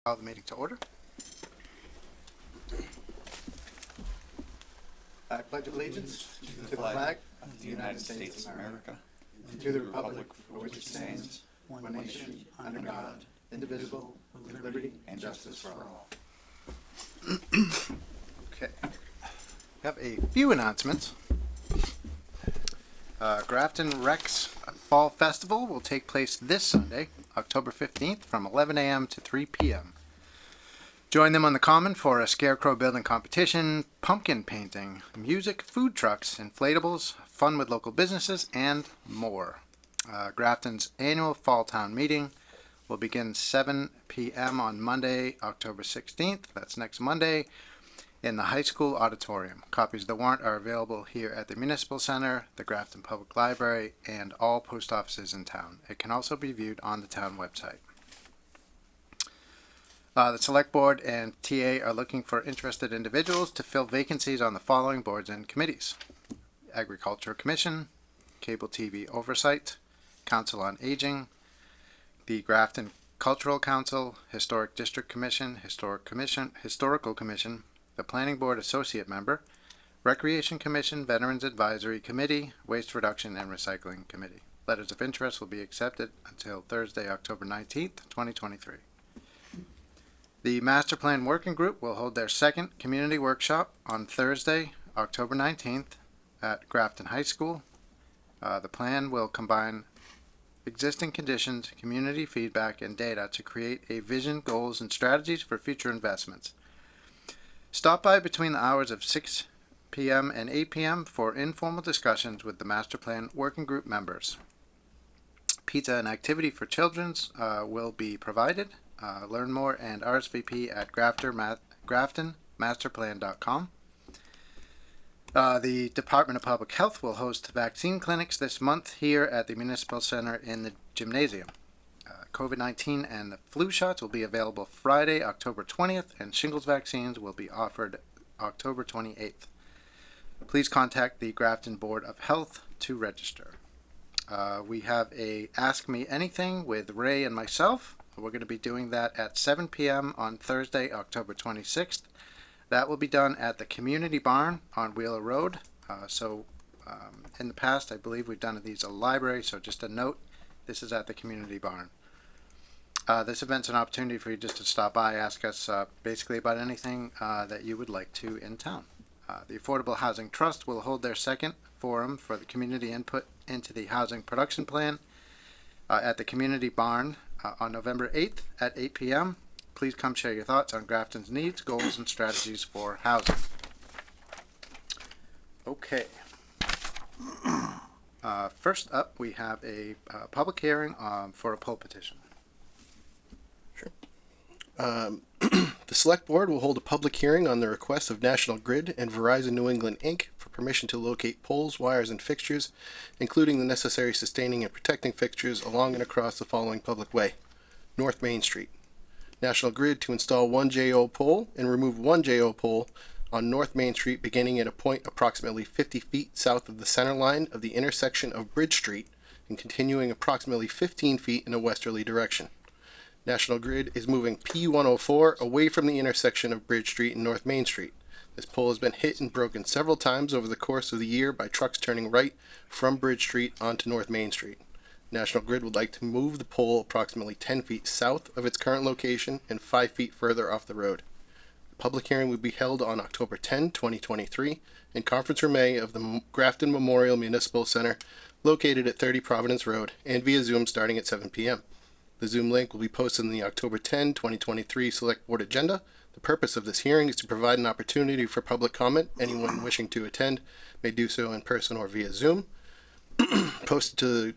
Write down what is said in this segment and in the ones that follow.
Call the meeting to order. I pledge allegiance to the flag of the United States of America and to the republic for which it stands, one nation, under God, indivisible, with liberty and justice for all. Okay. We have a few announcements. Grafton Rex Fall Festival will take place this Sunday, October 15th from 11 a.m. to 3 p.m. Join them on the Common for a scarecrow building competition, pumpkin painting, music, food trucks, inflatables, fun with local businesses, and more. Grafton's annual Fall Town Meeting will begin 7 p.m. on Monday, October 16th. That's next Monday, in the high school auditorium. Copies of the warrant are available here at the Municipal Center, the Grafton Public Library, and all post offices in town. It can also be viewed on the town website. The Select Board and TA are looking for interested individuals to fill vacancies on the following boards and committees: Agriculture Commission, Cable TV Oversight, Council on Aging, the Grafton Cultural Council, Historic District Commission, Historical Commission, the Planning Board Associate Member, Recreation Commission, Veterans Advisory Committee, Waste Reduction and Recycling Committee. Letters of interest will be accepted until Thursday, October 19th, 2023. The Master Plan Working Group will hold their second community workshop on Thursday, October 19th at Grafton High School. The plan will combine existing conditions, community feedback, and data to create a vision, goals, and strategies for future investments. Stop by between the hours of 6 p.m. and 8 p.m. for informal discussions with the Master Plan Working Group members. Pizza and activity for children will be provided. Learn more and RSVP at graftonmasterplan.com. The Department of Public Health will host vaccine clinics this month here at the Municipal Center in the gymnasium. COVID-19 and the flu shots will be available Friday, October 20th, and shingles vaccines will be offered October 28th. Please contact the Grafton Board of Health to register. We have a Ask Me Anything with Ray and myself. We're going to be doing that at 7 p.m. on Thursday, October 26th. That will be done at the Community Barn on Wheeler Road. In the past, I believe we've done these at a library, so just a note, this is at the Community Barn. This event's an opportunity for you just to stop by, ask us basically about anything that you would like to in town. The Affordable Housing Trust will hold their second forum for the community input into the housing production plan at the Community Barn on November 8th at 8 p.m. Please come share your thoughts on Grafton's needs, goals, and strategies for housing. Okay. First up, we have a public hearing for a poll petition. Sure. The Select Board will hold a public hearing on the request of National Grid and Verizon New England, Inc. for permission to locate poles, wires, and fixtures, including the necessary sustaining and protecting fixtures along and across the following public way: North Main Street. National Grid to install one JO pole and remove one JO pole on North Main Street beginning at a point approximately 50 feet south of the center line of the intersection of Bridge Street and continuing approximately 15 feet in a westerly direction. National Grid is moving P104 away from the intersection of Bridge Street and North Main Street. This pole has been hit and broken several times over the course of the year by trucks turning right from Bridge Street onto North Main Street. National Grid would like to move the pole approximately 10 feet south of its current location and 5 feet further off the road. The public hearing will be held on October 10, 2023, in Conference Room A of the Grafton Memorial Municipal Center, located at 30 Providence Road, and via Zoom starting at 7 p.m. The Zoom link will be posted in the October 10, 2023 Select Board agenda. The purpose of this hearing is to provide an opportunity for public comment. Anyone wishing to attend may do so in person or via Zoom. Posted to the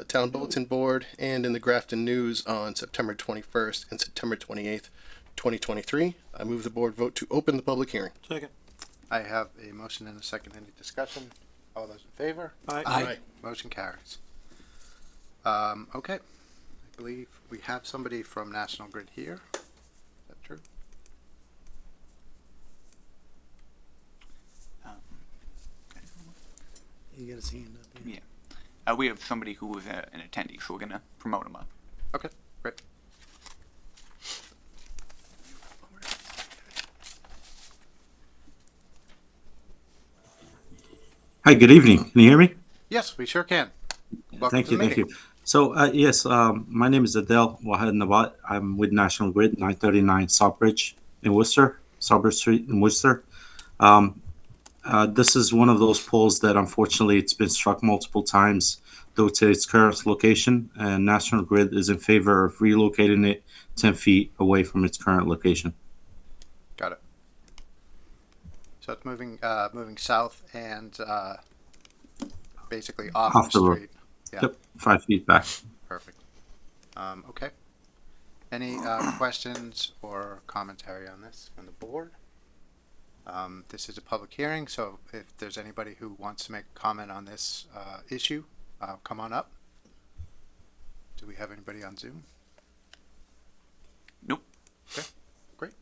Town Bulletin Board and in the Grafton News on September 21st and September 28th, 2023. I move the board vote to open the public hearing. Second. I have a motion and a second. Any discussion? All those in favor? Aye. Aye. Motion carries. Okay. I believe we have somebody from National Grid here. Is that true? You got his hand up. Yeah. We have somebody who was an attendee, so we're going to promote him up. Okay, great. Hi, good evening. Can you hear me? Yes, we sure can. Welcome Thank to the you, thank meeting. you. So, yes, my name is Adel Wahid Nabat. I'm with National Grid, 939 Southbridge in Worcester, Southbridge Street in Worcester. Um, this is one of those poles that unfortunately it's been struck multiple times due to its current location, and National Grid is in favor of relocating it 10 feet away from its current location. Got it. So it's moving south and basically off the Off the road. street. Yeah, Yep, 5 feet back. perfect. Okay. Any questions or commentary on this from the board? This is a public hearing, so if there's anybody who wants to make a comment on this issue, come on up. Do we have anybody on Zoom? Nope. Okay, great.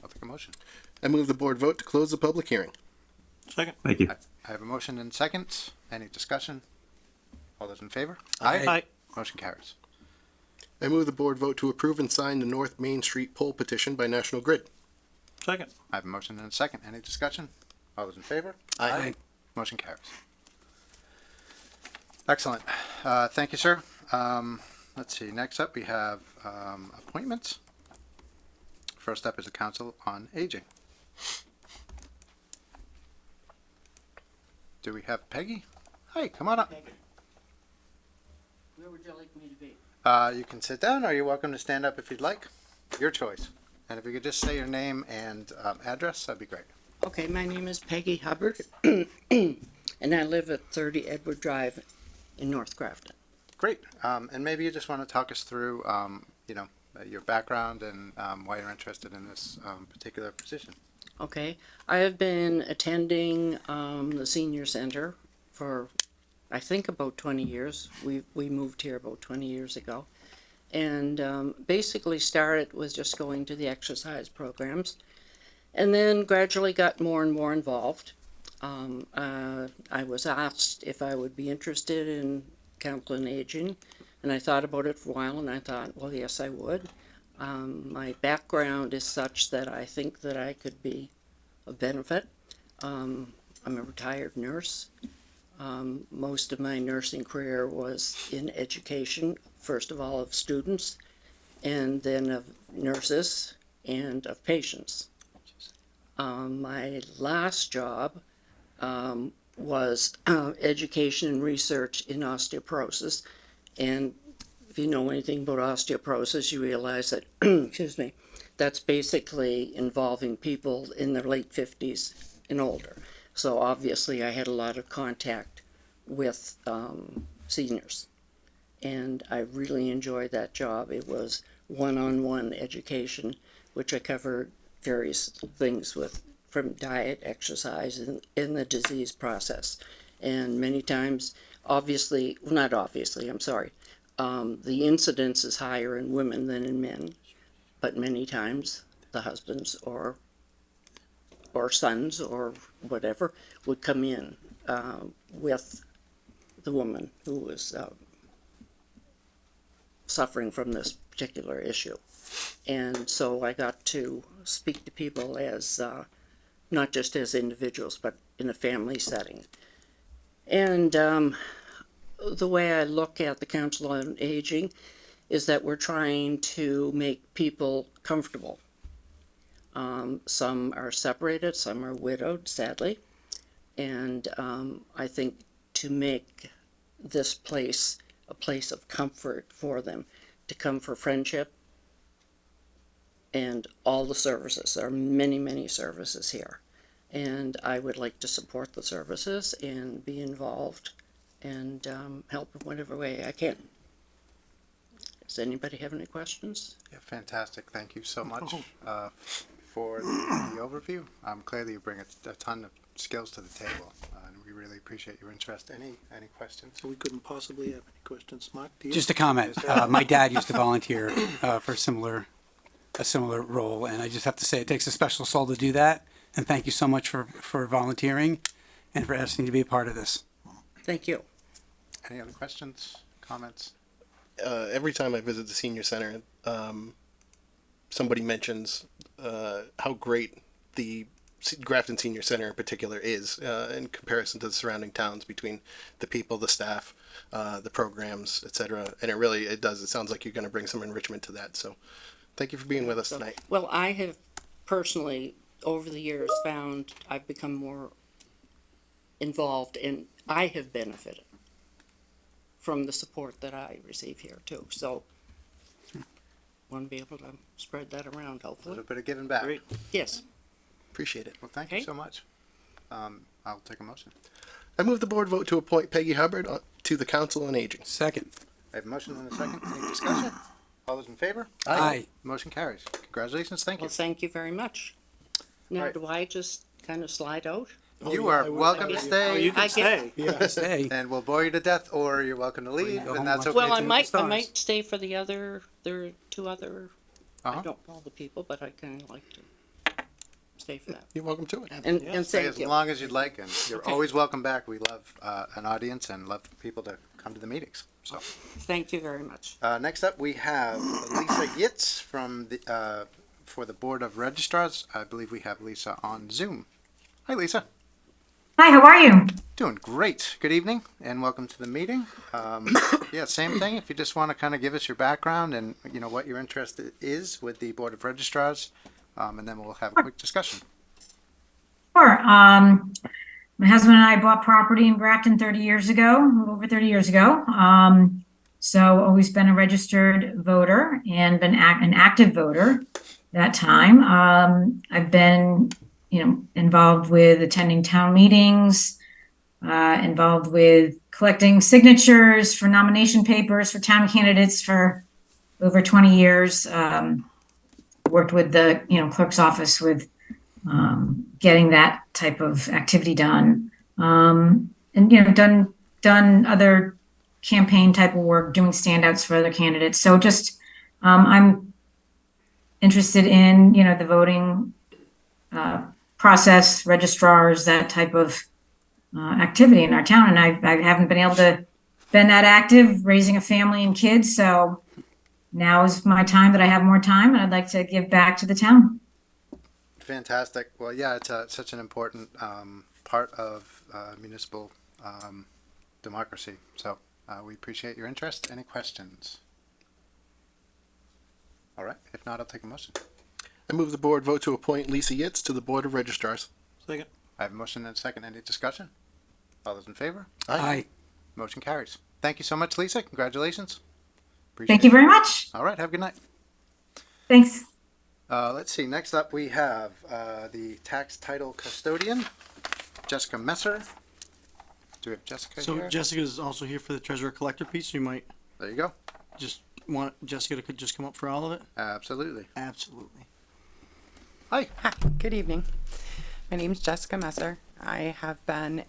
I'll take a motion. I move the board vote to close the public hearing. Second. Thank you. I have a motion and second. Any discussion? All those in favor? Aye. Motion carries. I move the board vote to approve and sign the North Main Street poll petition by National Grid. Second. I have a motion and a second. Any discussion? All those in favor? Aye. Motion carries. Excellent. Thank you, sir. Let's see. Next up, we have appointments. First up is the Council on Aging. Do we have Peggy? Hi, come on up. Where would you like me to be? You can sit down, or you're welcome to stand up if you'd like. Your choice. And if you could just say your name and address, that'd be great. Okay, my name is Peggy Hubbard, and I live at 30 Edward Drive in North Grafton. Great. And maybe you just want to talk us through, your background and why you're interested in this particular position. Okay, I have been attending the senior center for, I think, about 20 years. We moved here about 20 years ago, and basically started with just going to the exercise programs, and then gradually got more and more involved. I was asked if I would be interested in Council on Aging, and I thought about it for a while, and I thought, well, yes, I would. My background is such that I think that I could be of benefit. I'm a retired nurse. Most of my nursing career was in education, first of all of students, and then of nurses and of patients. My last job was education and research in osteoporosis, and if you know anything about osteoporosis, you realize that, excuse me, that's basically involving people in their late 50s and older. So obviously I had a lot of contact with seniors, and I really enjoyed that job. It was one-on-one education, which I covered various things with, from diet, exercise, and in the disease process. And many times, obviously, well, not obviously, I'm sorry, the incidence is higher in women than in men, but many times the husbands or sons or whatever would come in with the woman who was suffering from this particular issue. And so I got to speak to people as not just as individuals, but in a family setting. And the way I look at the Council on Aging is that we're trying to make people comfortable. Some are separated, some are widowed, sadly. And I think to make this place a place of comfort for them, to come for friendship and all the services. There are many, many services here. And I would like to support the services and be involved and help in whatever way I can. Does anybody have any questions? Yeah, fantastic. Thank you so much for the overview. Clearly, you bring a ton of skills to the table, and we really appreciate your interest. Any questions? So we couldn't possibly have any questions. Mark, do you? Just a comment. My dad used to volunteer for a similar role, and I just have to say it takes a special soul to do that. And thank you so much for volunteering and for asking to be a part of this. Thank you. Any other questions, comments? Every time I visit the senior center, somebody mentions how great the Grafton Senior Center in particular is in comparison to the surrounding towns, between the people, the staff, the programs, etc. And it does. It sounds like you're going to bring some enrichment to that. So thank you for being with us tonight. Well, I have personally, over the years, found I've become more involved and I have benefited from the support that I receive here too. So want to be able to spread that around, A hopefully. little bit of giving back. Great. Yes. Appreciate it. Well, thank you Okay. so much. I'll take a motion. I move the board vote to appoint Peggy Hubbard to the Council on Aging. Second. I have a motion and a second. Any discussion? All those in favor? Aye. Motion carries. Congratulations. Thank you. Well, thank you very much. Now, Right. do I just kind of slide out? You are welcome to Oh, stay, you can I stay. Yeah, stay. and we'll bore you to death, or you're welcome to leave, go home and that's watch okay Well, I too. might stay for the other, there are two other, Uh-huh. I don't know the people, but I kind of like to stay for that. You're welcome to it. And, Yeah, and Stay thank as you. long as you'd like, and you're Okay. always welcome back. We love an audience and love people to come to the meetings. So, Thank you very much. next up we have Lisa Yitz from the for the Board of Registrars. I believe we have Lisa on Zoom. Hi, Lisa. Hi, how are you? Doing great. Good evening, and welcome to the meeting. Yeah, same thing. If you just want to kind of give us your background and what your interest is with the Board of Registrars, and then we'll have a quick discussion. Sure. My husband and I bought property in Grafton 30 years ago, a little over 30 years ago. So always been a registered voter and been an active voter that time. I've been, involved with attending town meetings, involved with collecting signatures for nomination papers for town candidates for over 20 years. Worked with the, clerk's office with getting that type of activity done. And, done other campaign type of work, doing standouts for other candidates. So just, I'm interested in, the voting process, registrars, that type of activity in our town. And I haven't been able to been that active raising a family and kids. So now is my time that I have more time and I'd like to give back to the town. Fantastic. Well, yeah, it's such an important part of municipal democracy. So we appreciate your interest. Any questions? All right. If not, I'll take a motion. I move the board vote to appoint Lisa Yitz to the Board of Registrars. Second. I have a motion and a second. Any discussion? All those in favor? Aye. Motion carries. Thank you so much, Lisa. Congratulations. Appreciate Thank you it. very much. All right. Have a good night. Thanks. Let's see. Next up, we have the tax title custodian, Jessica Messer. Do we have Jessica So here? Jessica's also here for the treasurer collector piece. You might There you go. just want Jessica to just come up for all of it. Absolutely. Absolutely. Hi. Hi, good evening. My name is Jessica Messer. I have been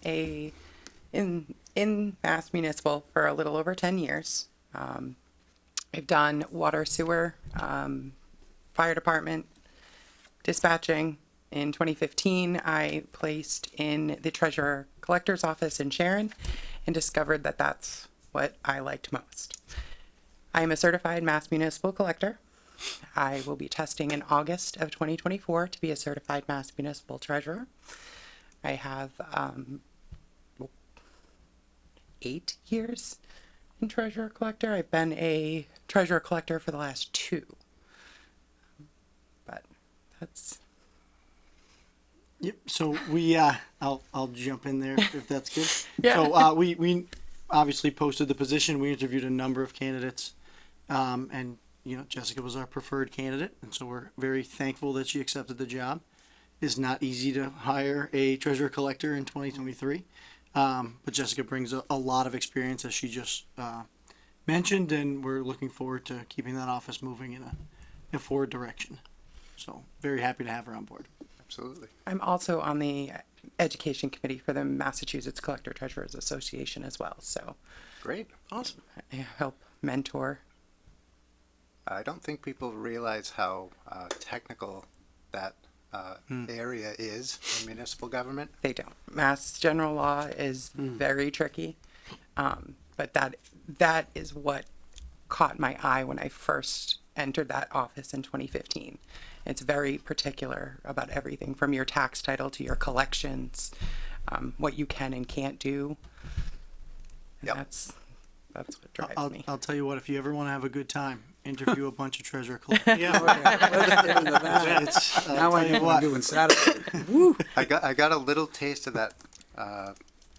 in Mass Municipal for a little over 10 years. I've done water, sewer, fire department, dispatching. In 2015, I placed in the treasurer collector's office in Sharon and discovered that that's what I liked most. I am a certified Mass Municipal collector. I will be testing in August of 2024 to be a certified Mass Municipal treasurer. I have 8 years in treasurer collector. I've been a treasurer collector for the last 2. But that's Yep. So we, I'll jump in there if that's good. Yeah. So we obviously posted the position. We interviewed a number of candidates, and Jessica was our preferred candidate, and so we're very thankful that she accepted the job. It's not easy to hire a treasurer collector in 2023, but Jessica brings a lot of experience, as she just mentioned, and we're looking forward to keeping that office moving in a forward direction. So very happy to have her on board. Absolutely. I'm also on the education committee for the Massachusetts Collector Treasurers Association as well. So Great. Awesome. I help mentor. I don't think people realize how technical that area is in municipal government. They don't. Mass general law is very tricky, but that is what caught my eye when I first entered that office in 2015. It's very particular about everything from your tax title to your collections, what you can and can't do. And Yep. that's what drives I'll, me. I'll tell you what, if you ever want to have a good time, interview a bunch of treasurer collectors. Yeah. It's, Now I'll I tell know you what I'm what, doing Saturday. I got a little taste of that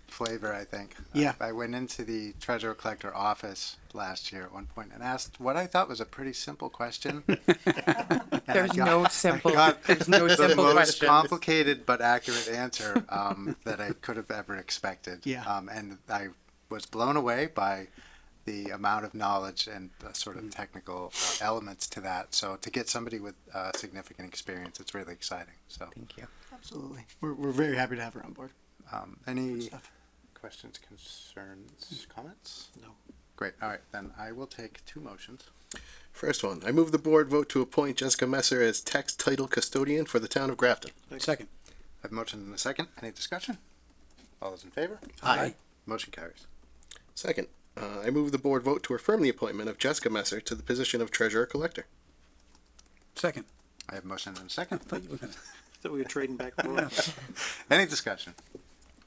flavor, I think. Yeah. I went into the treasurer collector office last year at one point and asked what I thought was a pretty simple question. And There's I got- no I simple. got There's no the simple most question. complicated but accurate answer that I could have ever expected. Yeah. And I was blown away by the amount of knowledge and sort of technical elements to that. So to get somebody with significant experience, it's really exciting. So Thank you. absolutely. We're very happy to have her on board. any Stuff. questions, concerns, comments? No. Great. All right, then I will take two motions. First one, I move the board vote to appoint Jessica Messer as tax title custodian for the town of Grafton. Second. I have a motion and a second. Any discussion? All those in favor? Aye. Motion carries. Second, I move the board vote to affirm the appointment of Jessica Messer to the position of treasurer collector. Second. I have a motion and a second. Thought we were trading back and forth. Any discussion?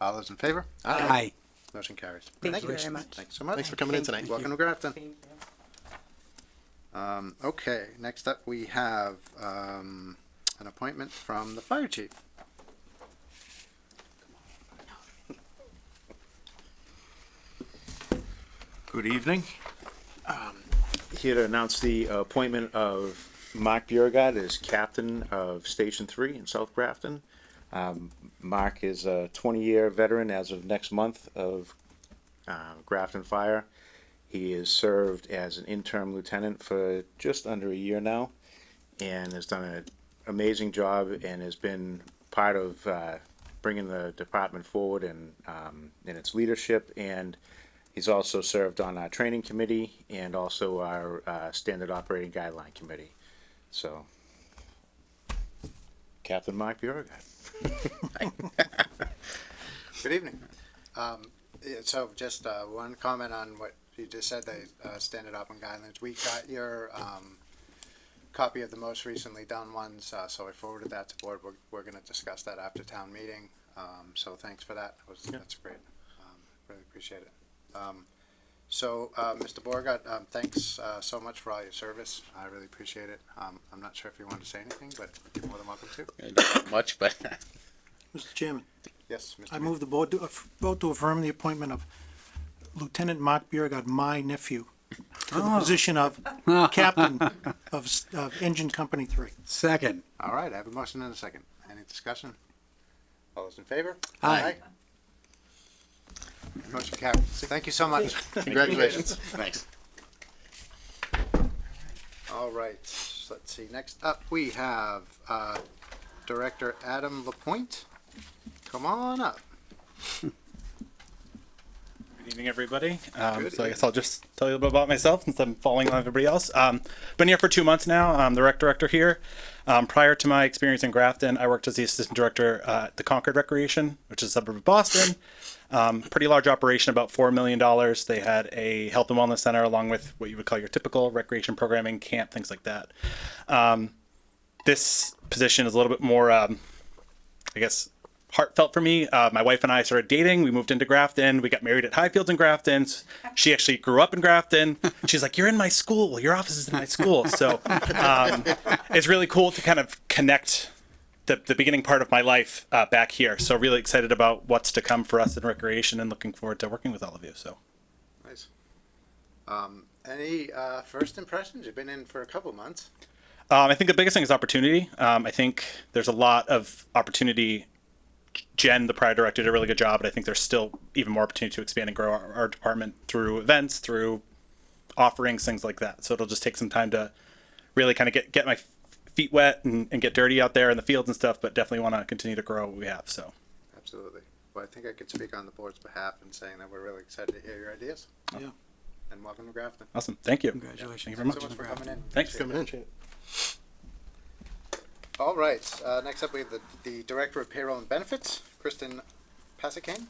All those in favor? Aye. Motion carries. Thank you very much. Thanks so much. Thanks for coming in tonight. Welcome to Grafton. Thank you. Okay, next up we have an appointment from the fire chief. Good evening. Here to announce the appointment of Mark Beauregard as captain of Station 3 in South Grafton. Mark is a 20-year veteran as of next month of Grafton Fire. He has served as an interim lieutenant for just under a year now and has done an amazing job and has been part of bringing the department forward in its leadership, and he's also served on our training committee and also our standard operating guideline committee. So, Captain Mark Beauregard. Good evening. So just one comment on what you just said, the standard operating guidelines. We got your copy of the most recently done ones, so I forwarded that to board. We're going to discuss that after town meeting. So thanks for that. That's great. Really appreciate it. So, Mr. Beauregard, thanks so much for all your service. I really appreciate it. I'm not sure if you want to say anything, but you're more than welcome to. Not much, but Mr. Chairman, Yes, Mr. I move the board to vote to affirm the appointment of Lieutenant Mark Beauregard, my nephew, to the position of captain of Engine Company 3. Second. All right, I have a motion and a second. Any discussion? All those in favor? Aye. Motion carried. Thank you so much. Congratulations. thanks. All right, let's see. Next up, we have Director Adam Lapointe. Come on up. Good evening, everybody. Good So I guess I'll just tell you a little bit about myself since I'm following on everybody else. Been here for 2 months now. I'm the rec director here. Prior to my experience in Grafton, I worked as the assistant director at the Concord Recreation, which is a suburb of Boston. Pretty large operation, about $4 million. They had a health and wellness center along with what you would call your typical recreation programming, camp, things like that. This position is a little bit more, I guess, heartfelt for me. My wife and I started dating. We moved into Grafton. We got married at Highfields in Grafton. She actually grew up in Grafton. She's like, "You're in my school. Your office is in my school." So it's really cool to kind of connect the beginning part of my life back here. So really excited about what's to come for us in recreation and looking forward to working with all of you. So Nice. Any first impressions? You've been in for a couple months. I think the biggest thing is opportunity. I think there's a lot of opportunity. Jen, the prior director, did a really good job, but I think there's still even more opportunity to expand and grow our department through events, through offerings, things like that. So it'll just take some time to really kind of get my feet wet and get dirty out there in the fields and stuff, but definitely want to continue to grow what we have. So Absolutely. Well, I think I could speak on the board's behalf in saying that we're really excited to hear your ideas. Yeah. And welcome to Grafton. awesome. Thank you. Congratulations. Thank you very much. Thanks so much for coming in. Thanks. Coming in. All right, next up we have the Director of Payroll and Benefits, Kristen Pasicane.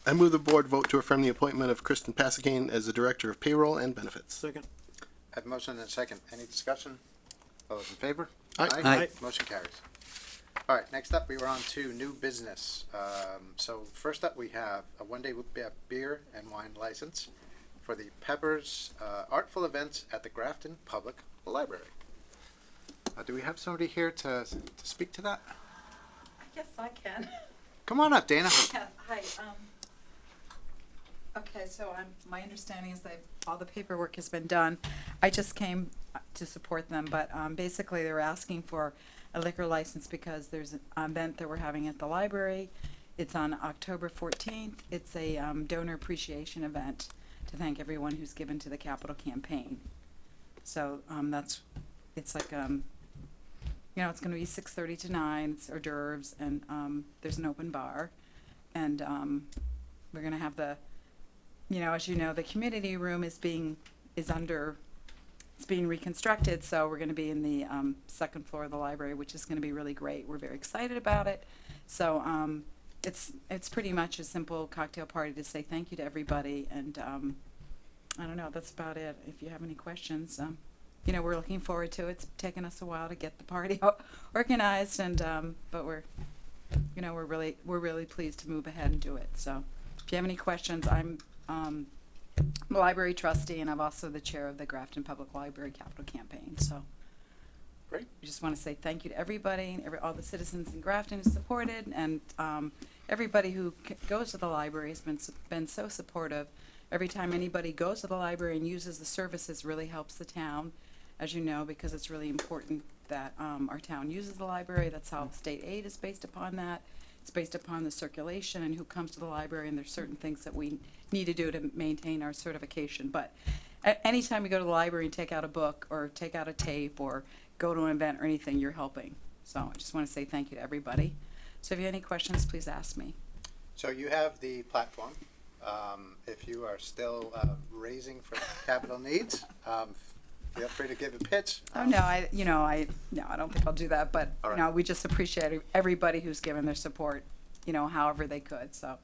I move the board vote to affirm the appointment of Kristen Pasicane as the director of payroll and benefits. Second. I have a motion and a second. Any discussion? All those in favor? Aye. Motion carries. All right, next up, we were on to new business. So first up, we have a one-day beer and wine license for the Peppers Artful Events at the Grafton Public Library. Do we have somebody here to speak to that? Yes, I can. Come on up, Dana. Yeah, hi. Okay, so my understanding is that all the paperwork has been done. I just came to support them, but basically they were asking for a liquor license because there's an event that we're having at the library. It's on October 14th. It's a donor appreciation event to thank everyone who's given to the capital campaign. So it's like it's going to be 6:30 to 9. It's hors d'oeuvres, and there's an open bar, and we're going to have the, as you know, the community room is being reconstructed, so we're going to be in the second floor of the library, which is going to be really great. We're very excited about it. So it's pretty much a simple cocktail party to say thank you to everybody, and I don't know, that's about it. If you have any questions, we're looking forward to it. It's taken us a while to get the party organized, and but we're really pleased to move ahead and do it. So if you have any questions, I'm a library trustee, and I'm also the chair of the Grafton Public Library Capital Campaign. So Great. I just want to say thank you to everybody, all the citizens in Grafton who supported, and everybody who goes to the library has been so supportive. Every time anybody goes to the library and uses the services, really helps the town, as you know, because it's really important that our town uses the library. That's how state aid is based upon that. It's based upon the circulation and who comes to the library, and there's certain things that we need to do to maintain our certification. But anytime you go to the library and take out a book or take out a tape or go to an event or anything, you're helping. So I just want to say thank you to everybody. So if you have any questions, please ask me. So you have the platform. If you are still raising for capital needs, feel free to give a pitch. Oh, no, I don't think I'll do that, but, All right. we just appreciate everybody who's given their support, however they could, so.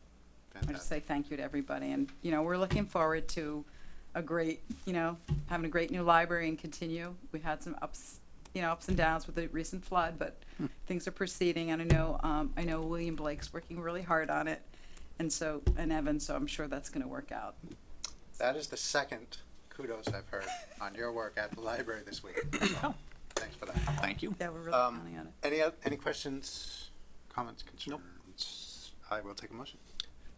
I just say thank you to everybody, and, we're looking forward to a great, having a great new library and continue. We've had some ups and downs with the recent flood, but things are proceeding, and I know William Blake's working really hard on it, and Evan, so I'm sure that's gonna work out. That is the second kudos I've heard on your work at the library this week. So, thanks for that. Thank you. Yeah, we're really counting on it. Any questions, comments, concerns? I will take a motion.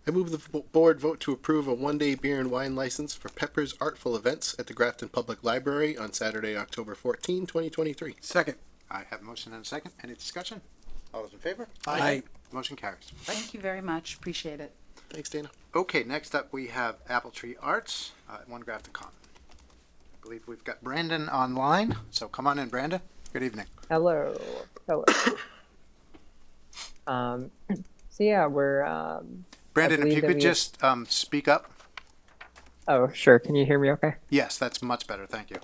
I move the board vote to approve a one-day beer and wine license for Pepper's Artful Events at the Grafton Public Library on Saturday, October 14, 2023. Second. I have a motion and a second. Any discussion? All those in favor? Aye. Motion carries. Thank you very much, appreciate it. Thanks, Dana. Okay, next up we have Apple Tree Arts at 1 Grafton Common. I believe we've got Brandon online, so come on in, Brandon. Good evening. Hello. So yeah, we're Brandon, if you could just speak up. Oh, sure. Can you hear me okay? Yes, that's much better. Thank you.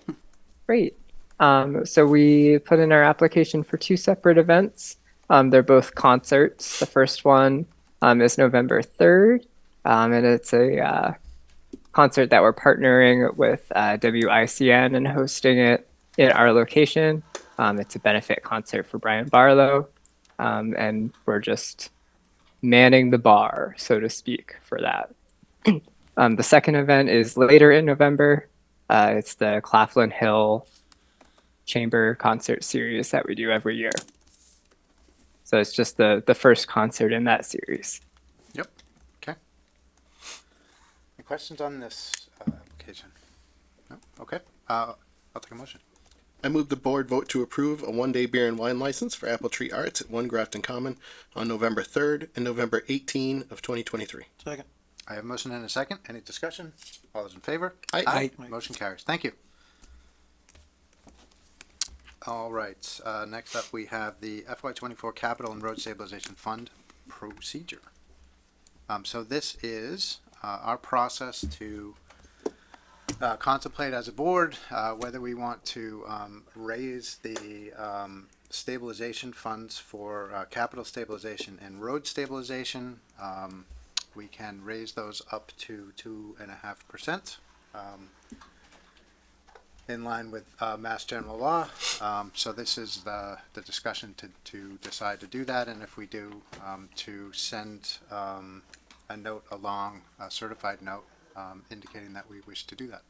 Great. So we put in our application for 2 separate events. They're both concerts. The first one is November 3rd, and it's a concert that we're partnering with WICN and hosting it in our location. It's a benefit concert for Brian Barlow, and we're just manning the bar, so to speak, for that. The second event is later in November. It's the Claflin Hill Chamber concert series that we do every year. So it's just the first concert in that series. Yep. Okay. Any questions on this application? No? Okay. I'll take a motion. I move the board vote to approve a one-day beer and wine license for Apple Tree Arts at 1 Grafton Common on November 3rd and November 18 of 2023. Second. I have a motion and a second. Any discussion? All those in favor? Aye. Motion carries. Thank you. All right. Next up, we have the FY24 Capital and Road Stabilization Fund procedure. So this is our process to contemplate as a board whether we want to raise the stabilization funds for capital stabilization and road stabilization. We can raise those up to 2.5%. in line with Mass General Law. So this is the discussion to decide to do that, and if we do, to send a note along, a certified note, indicating that we wish to do that.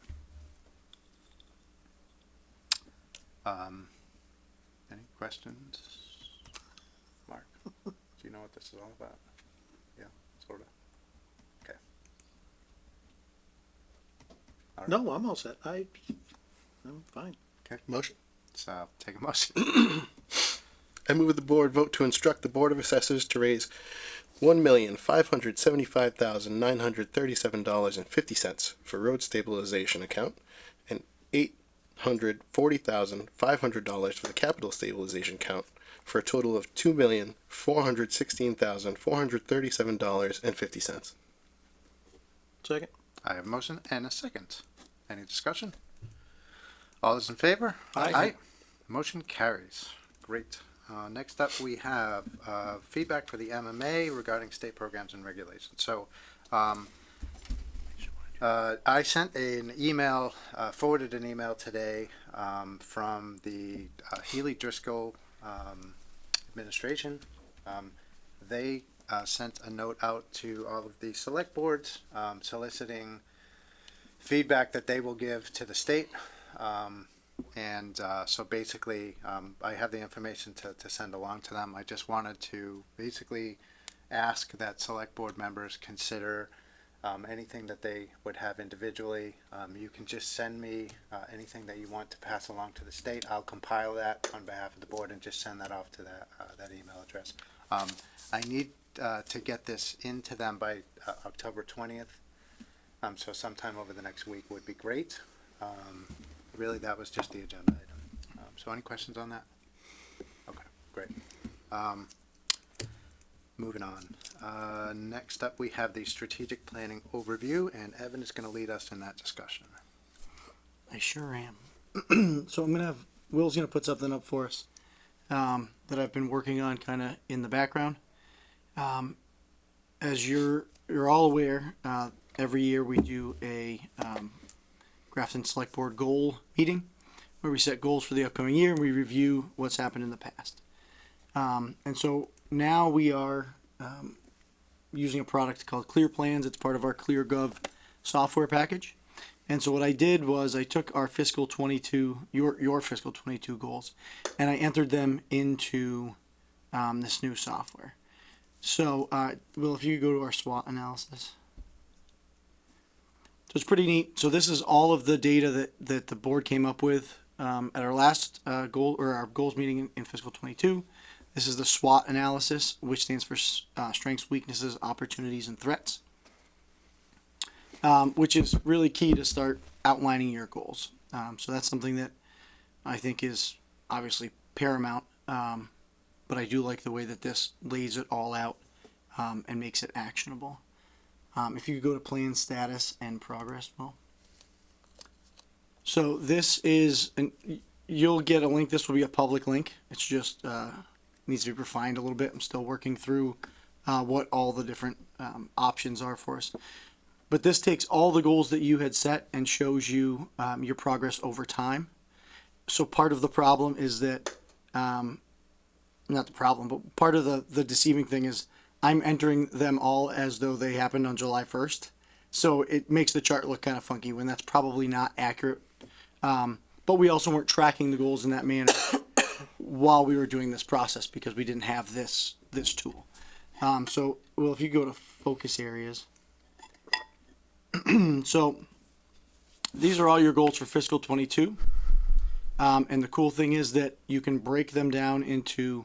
Any questions? Mark, do you know what this is all about? Yeah, sort of. Okay. All right. No, I'm all set. I'm fine. Motion. So take a motion. I move that the board vote to instruct the Board of Assessors to raise $1,575,937.50 for road stabilization account and $840,500 for the capital stabilization account for a total of $2,416,437.50. Second. I have a motion and a second. Any discussion? All those in favor? Aye. Motion carries. Great. Next up, we have feedback for the MMA regarding state programs and regulations. So I sent an email, forwarded an email today from the Healy Driscoll administration. They sent a note out to all of the select boards soliciting feedback that they will give to the state. So basically, I have the information to send along to them. I just wanted to basically ask that select board members consider anything that they would have individually. You can just send me anything that you want to pass along to the state. I'll compile that on behalf of the board and just send that off to that email address. I need to get this into them by October 20th. So sometime over the next week would be great. Really, that was just the agenda item. So any questions on that? Okay, great. Moving on. Next up, we have the strategic planning overview, and Evan is going to lead us in that discussion. I sure am. So Will's gonna put something up for us that I've been working on kind of in the background. As you're all aware, every year we do a Grafton Select Board goal meeting where we set goals for the upcoming year and we review what's happened in the past. And so now we are using a product called Clear Plans. It's part of our ClearGov software package. And so what I did was I took our fiscal 22, your fiscal 22 goals, and I entered them into this new software. So, Will, if you could go to our SWOT analysis. So it's pretty neat. So this is all of the data that the board came up with at our last goal or our goals meeting in fiscal 22. This is the SWOT analysis, which stands for strengths, weaknesses, opportunities, and threats, which is really key to start outlining your goals. So that's something that I think is obviously paramount, but I do like the way that this lays it all out and makes it actionable. If you could go to plan status and progress, well. So this is, you'll get a link. This will be a public link. It's just needs to be refined a little bit. I'm still working through what all the different options are for us. But this takes all the goals that you had set and shows you your progress over time. So part of the problem is that, not the problem, but part of the deceiving thing is I'm entering them all as though they happened on July 1st. So it makes the chart look kind of funky when that's probably not accurate. But we also weren't tracking the goals in that manner while we were doing this process because we didn't have this tool. So, well, if you go to focus areas. So these are all your goals for fiscal 22. And the cool thing is that you can break them down into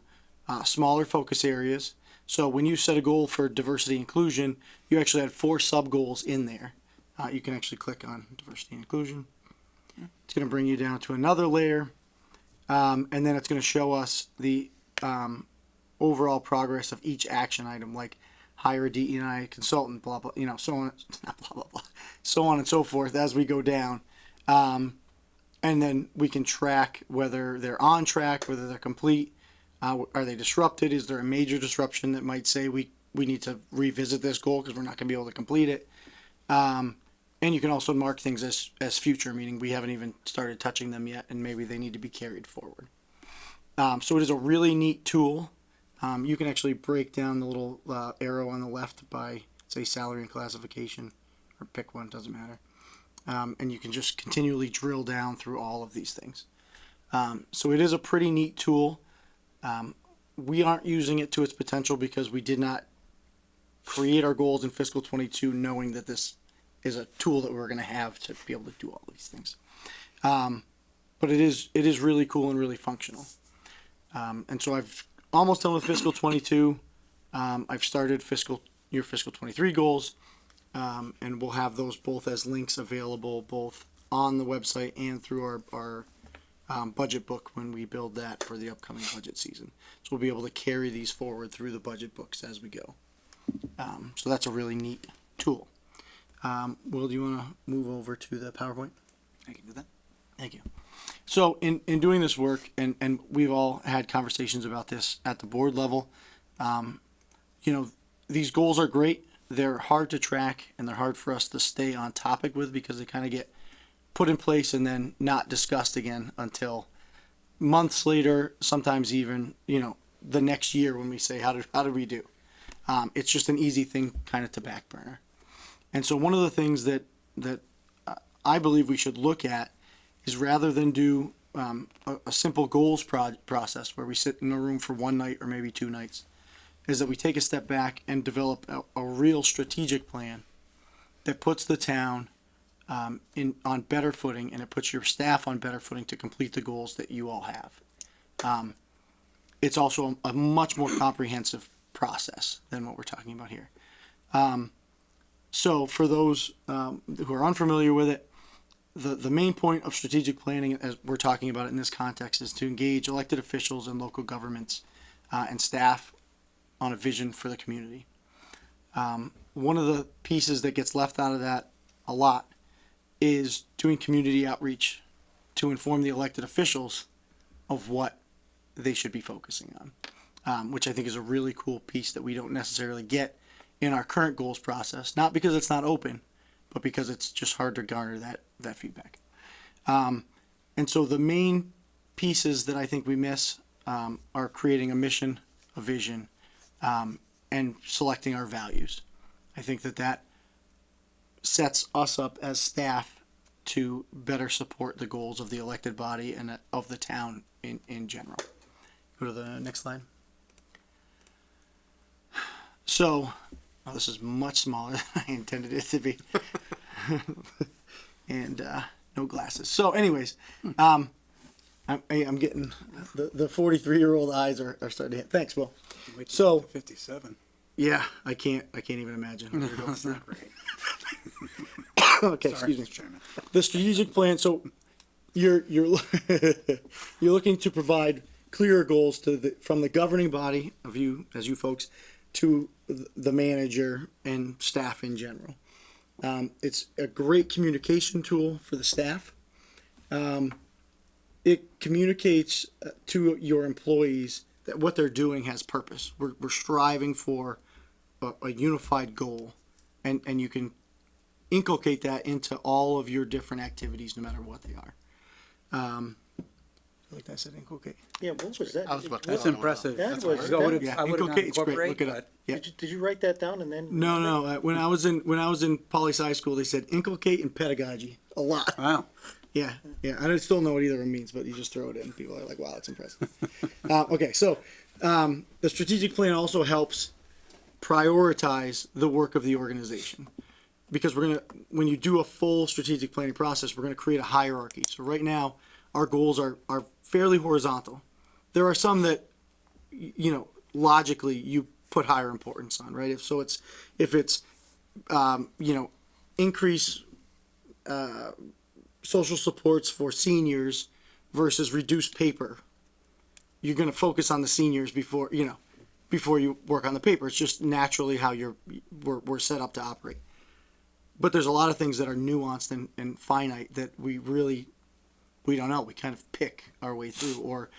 smaller focus areas. So when you set a goal for diversity inclusion, you actually had 4 sub goals in there. You can actually click on diversity and inclusion. It's going to bring you down to another layer. And then it's going to show us the overall progress of each action item, like hire a DE&I consultant, blah, blah, so on, not blah, blah, blah, so on and so forth as we go down. And then we can track whether they're on track, whether they're complete. Are they disrupted? Is there a major disruption that might say we need to revisit this goal because we're not going to be able to complete it? And and you can also mark things as future, meaning we haven't even started touching them yet, and maybe they need to be carried forward. So it is a really neat tool. You can actually break down the little arrow on the left by, say, salary and classification, or pick one, doesn't matter. And you can just continually drill down through all of these things. So it is a pretty neat tool. We aren't using it to its potential because we did not create our goals in fiscal 22 knowing that this is a tool that we're going to have to be able to do all these things. But it is really cool and really functional. And so I've almost done with fiscal 22. I've started fiscal 23 goals, and we'll have those both as links available both on the website and through our budget book when we build that for the upcoming budget season. So we'll be able to carry these forward through the budget books as we go. So that's a really neat tool. Will, do you want to move over to the PowerPoint? I can do that. Thank you. So in doing this work, and we've all had conversations about this at the board level, these goals are great. They're hard to track and they're hard for us to stay on topic with because they kind of get put in place and then not discussed again until months later, sometimes even, the next year when we say, how did we do? It's just an easy thing kind of to back burner. And so one of the things that I believe we should look at is rather than do a simple goals process where we sit in a room for one night or maybe 2 nights, is that we take a step back and develop a real strategic plan that puts the town on better footing, and it puts your staff on better footing to complete the goals that you all have. It's also a much more comprehensive process than what we're talking about here. So for those who are unfamiliar with it, the main point of strategic planning, as we're talking about it in this context, is to engage elected officials and local governments and staff on a vision for the community. One of the pieces that gets left out of that a lot is doing community outreach to inform the elected officials of what they should be focusing on, which I think is a really cool piece that we don't necessarily get in our current goals process, not because it's not open, but because it's just hard to garner that feedback. And so the main pieces that I think we miss are creating a mission, a vision, and selecting our values. I think that sets us up as staff to better support the goals of the elected body and of the town in general. Go to the next slide. So, this is much smaller than I intended it to be. And no glasses. So anyways, I'm getting the 43-year-old eyes are starting to hit. Thanks, Will. So 57. Yeah, I can't even imagine. That's not great. Okay, excuse me. The strategic plan. So you're you're looking to provide clearer goals from the governing body of you folks to the manager and staff in general. It's a great communication tool for the staff. It communicates to your employees that what they're doing has purpose. We're striving for a unified goal, and you can inculcate that into all of your different activities, no matter what they are. Like I said, inculcate. Yeah, what was that? I was about to That's ask. impressive. That I was- would've- Yeah, I would've not inculcate, it's great. incorporate, Look it up. but- Yeah. Did you write that down and then? No. When I was in poli-sci school, they said inculcate and pedagogy a lot. Wow. Yeah. I don't still know what either of them means, but you just throw it in. People are like, "Wow, that's impressive." Okay, so the strategic plan also helps prioritize the work of the organization, because when you do a full strategic planning process, we're gonna create a hierarchy. So right now, our goals are fairly horizontal. There are some that logically you put higher importance on, right? If it's increase social supports for seniors versus reduce paper, you're going to focus on the seniors before you work on the paper. It's just naturally how we're set up to operate. But there's a lot of things that are nuanced and finite that we don't know. We kind of pick our way through, or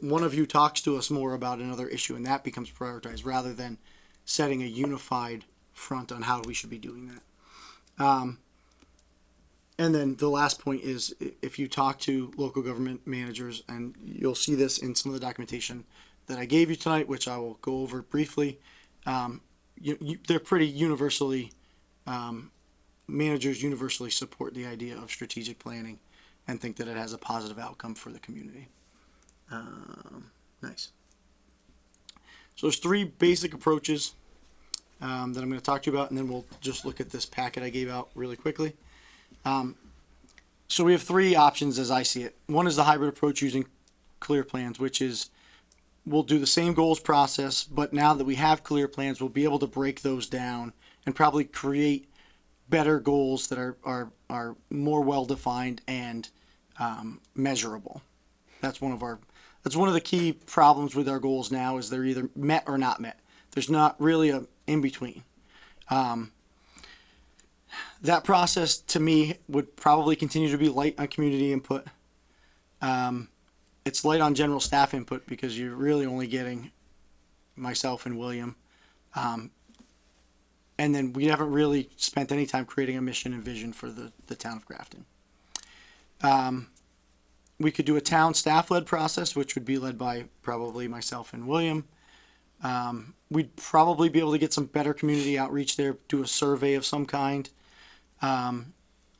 one of you talks to us more about another issue, and that becomes prioritized rather than setting a unified front on how we should be doing that. And then the last point is if you talk to local government managers, and you'll see this in some of the documentation that I gave you tonight, which I will go over briefly. They're pretty universally, managers universally support the idea of strategic planning and think that it has a positive outcome for the community. Nice. So there's three basic approaches that I'm going to talk to you about, and then we'll just look at this packet I gave out really quickly. So we have three options as I see it. One is the hybrid approach using clear plans, which is we'll do the same goals process, but now that we have clear plans, we'll be able to break those down and probably create better goals that are more well defined and measurable. That's one of the key problems with our goals now is they're either met or not met. There's not really a in between. That process to me would probably continue to be light on community input. It's light on general staff input because you're really only getting myself and William. And then we haven't really spent any time creating a mission and vision for the town of Grafton. We could do a town staff-led process, which would be led by probably myself and William. We'd probably be able to get some better community outreach there, do a survey of some kind.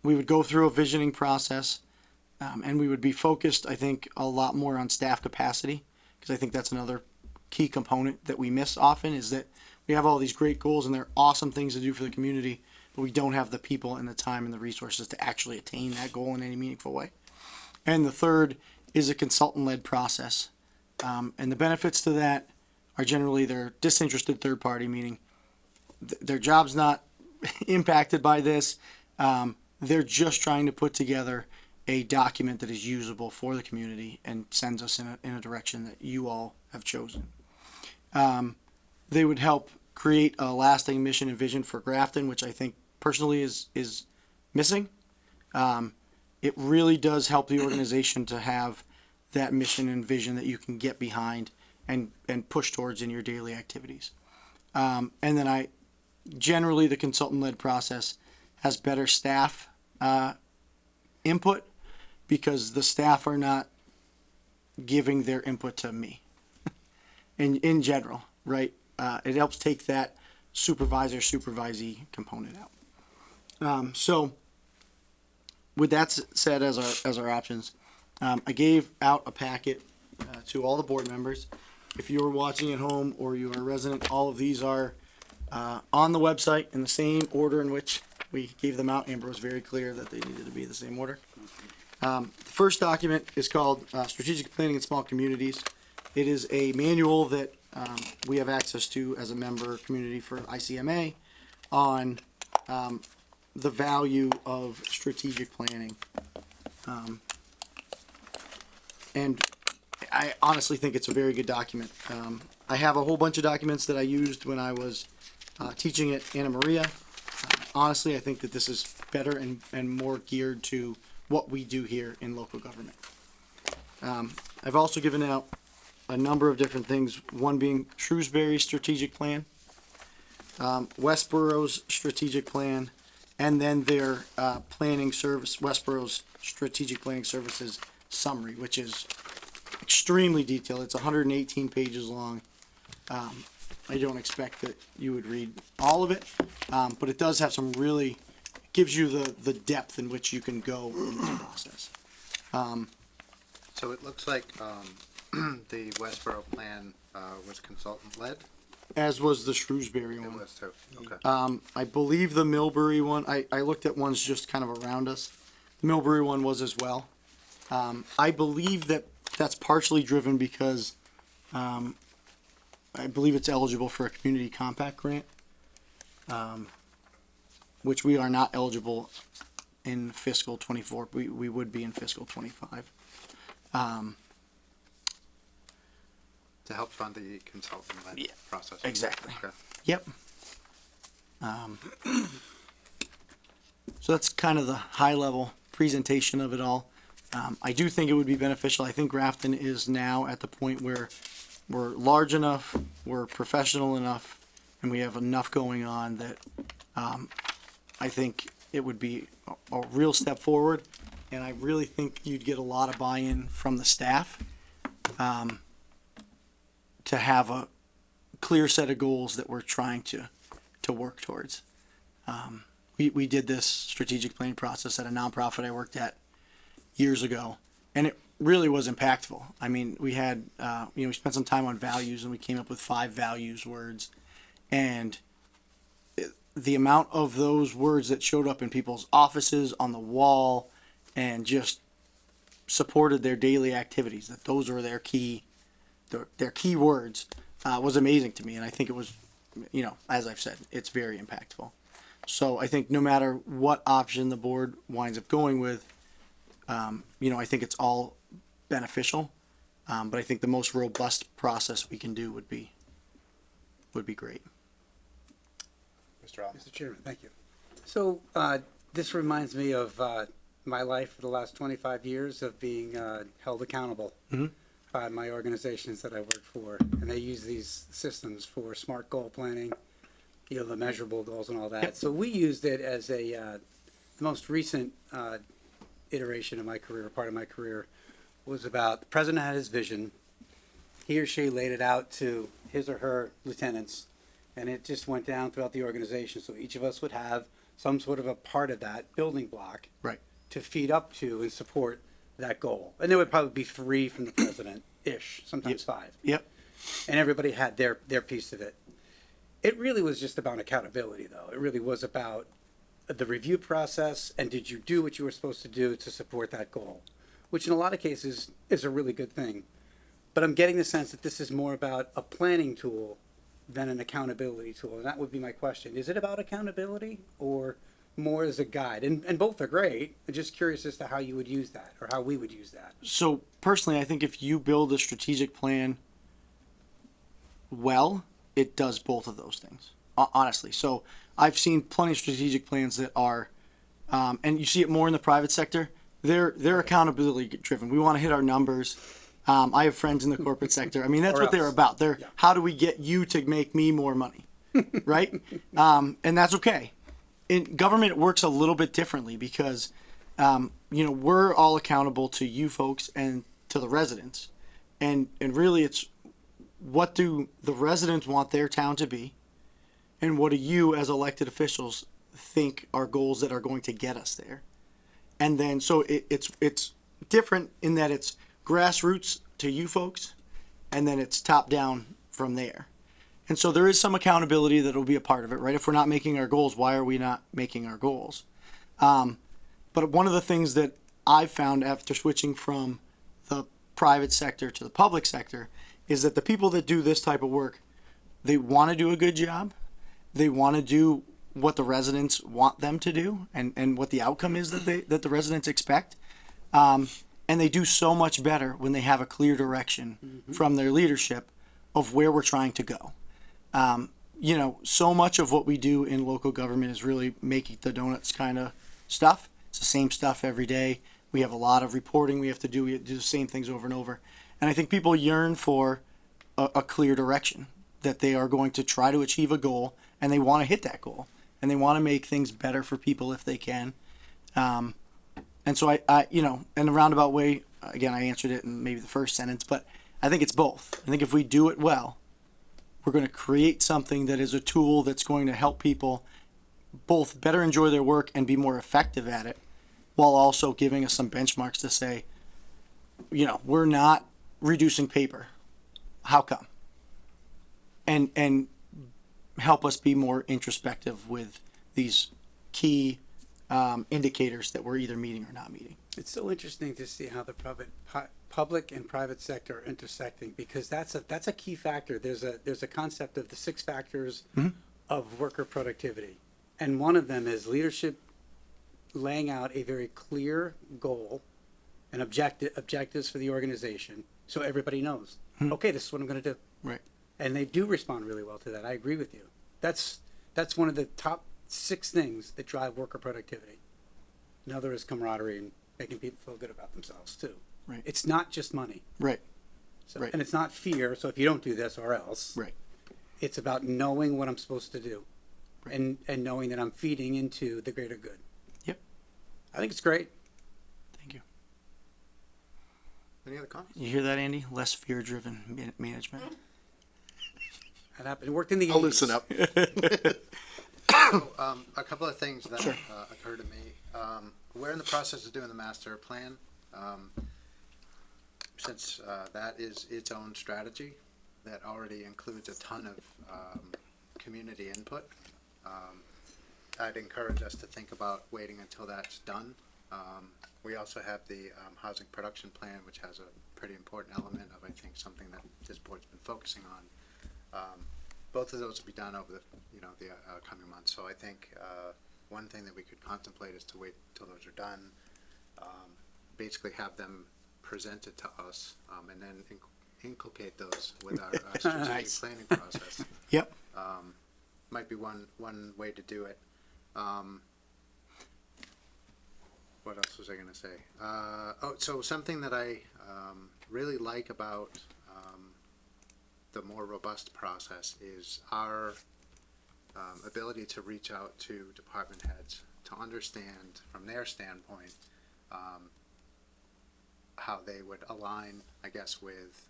We would go through a visioning process. And we would be focused, I think, a lot more on staff capacity, because I think that's another key component that we miss often is that we have all these great goals and they're awesome things to do for the community, but we don't have the people and the time and the resources to actually attain that goal in any meaningful way. And the third is a consultant-led process. And the benefits to that are generally they're disinterested third party, meaning their job's not impacted by this. They're just trying to put together a document that is usable for the community and sends us in a direction that you all have chosen. They would help create a lasting mission and vision for Grafton, which I think personally is missing. It really does help the organization to have that mission and vision that you can get behind and push towards in your daily activities. And then generally the consultant-led process has better staff input, because the staff are not giving their input to me in general, right? It helps take that supervisee component out. So with that said, as our options, I gave out a packet to all the board members. If you were watching at home or you are a resident, all of these are on the website in the same order in which we gave them out. Amber was very clear that they needed to be the same order. The first document is called Strategic Planning in Small Communities. It is a manual that we have access to as a member community for ICMA on the value of strategic planning. And I honestly think it's a very good document. I have a whole bunch of documents that I used when I was teaching at Anna Maria. Honestly, I think that this is better and more geared to what we do here in local government. I've also given out a number of different things, one being Shrewsbury's strategic plan, Westboro's strategic plan, and then their planning service, Westboro's strategic planning services summary, which is extremely detailed. It's 118 pages long. I don't expect that you would read all of it, but it does have some really, gives you the depth in which you can go in this process. So it looks like the Westboro plan was consultant-led? As was the Shrewsbury one. It was too, okay. I believe the Millbury one, I looked at ones just kind of around us. The Millbury one was as well. I believe that's partially driven because I believe it's eligible for a community compact grant, which we are not eligible in fiscal 24. We would be in fiscal 25. To help fund the consultant-led process. Exactly. Okay. Yep. So that's kind of the high-level presentation of it all. I do think it would be beneficial. I think Grafton is now at the point where we're large enough, we're professional enough, and we have enough going on that I think it would be a real step forward. And I really think you'd get a lot of buy-in from the staff to have a clear set of goals that we're trying to work towards. We did this strategic planning process at a nonprofit I worked at years ago, and it really was impactful. I mean, we had, we spent some time on values, and we came up with 5 values words, and the amount of those words that showed up in people's offices, on the wall, and just supported their daily activities, that those were their key words, was amazing to me. And I think it was, as I've said, it's very impactful. So I think no matter what option the board winds up going with, I think it's all beneficial. But I think the most robust process we can do would be great. Mr. Allen. Mr. Chairman, thank you. So this reminds me of my life for the last 25 years of being held accountable by my organizations that I work for. And they use these systems for smart goal planning, the measurable goals and all that. Yep. So we used it as the most recent iteration of my career, part of my career, was about the president had his vision. He or she laid it out to his or her lieutenants, and it just went down throughout the organization. So each of us would have some sort of a part of that building block Right. to feed up to and support that goal. And there would probably be 3 from the president-ish, sometimes 5. Yep. And everybody had their piece of it. It really was just about accountability, though. It really was about the review process, and did you do what you were supposed to do to support that goal, which in a lot of cases is a really good thing. But I'm getting the sense that this is more about a planning tool than an accountability tool. And that would be my question. Is it about accountability or more as a guide? And both are great. I'm just curious as to how you would use that or how we would use that. So personally, I think if you build a strategic plan well, it does both of those things, honestly. So I've seen plenty of strategic plans that are, and you see it more in the private sector, they're accountability driven. We want to hit our numbers. I have friends in the corporate sector. I mean, that's what they're about. How do we get you to make me more money? Right? And that's okay. In government, it works a little bit differently because, we're all accountable to you folks and to the residents. And really it's, what do the residents want their town to be? And what do you as elected officials think are goals that are going to get us there? And then, so it's different in that it's grassroots to you folks, and then it's top down from there. And so there is some accountability that will be a part of it, right? If we're not making our goals, why are we not making our goals? But one of the things that I've found after switching from the private sector to the public sector is that the people that do this type of work, they want to do a good job. They want to do what the residents want them to do and what the outcome is that the residents expect. And they do so much better when they have a clear direction from their leadership of where we're trying to go. So much of what we do in local government is really making the donuts kind of stuff. It's the same stuff every day. We have a lot of reporting we have to do. We do the same things over and over. And I think people yearn for a clear direction, that they are going to try to achieve a goal and they want to hit that goal and they want to make things better for people if they can. And so I in a roundabout way, again, I answered it in maybe the first sentence, but I think it's both. I think if we do it well, we're going to create something that is a tool that's going to help people both better enjoy their work and be more effective at it, while also giving us some benchmarks to say, we're not reducing paper. How come? And help us be more introspective with these key indicators that we're either meeting or not meeting. It's so interesting to see how the public and private sector are intersecting, because that's a key factor. There's a concept of the 6 factors of worker productivity, and one of them is leadership laying out a very clear goal and objectives for the organization, so everybody knows. Okay, this is what I'm going to do. Right. And they do respond really well to that. I agree with you. That's one of the top 6 things that drive worker productivity. Another is camaraderie and making people feel good about themselves too. Right. It's not just money. Right. So, Right. And it's not fear. So if you don't do this or else, Right. It's about knowing what I'm supposed to do, Right. and knowing that I'm feeding into the greater good. I think it's great. Thank you. Any other comments? You hear that, Andy? Less fear-driven management. That happened. It worked in the 80s. I'll loosen up. So, a couple of things that occurred to me. We're in the process of doing the master plan. Since that is its own strategy, that already includes a ton of community input. I'd encourage us to think about waiting until that's done. We also have the housing production plan, which has a pretty important element of, I think, something that this board's been focusing on. Both of those will be done over the coming months. So I think one thing that we could contemplate is to wait till those are done, basically have them presented to us, and then inculcate those with our strategic Nice. planning process. Yep. Might be one way to do it. What else was I going to say? So something that I really like about the more robust process is our ability to reach out to department heads to understand from their standpoint how they would align, I guess, with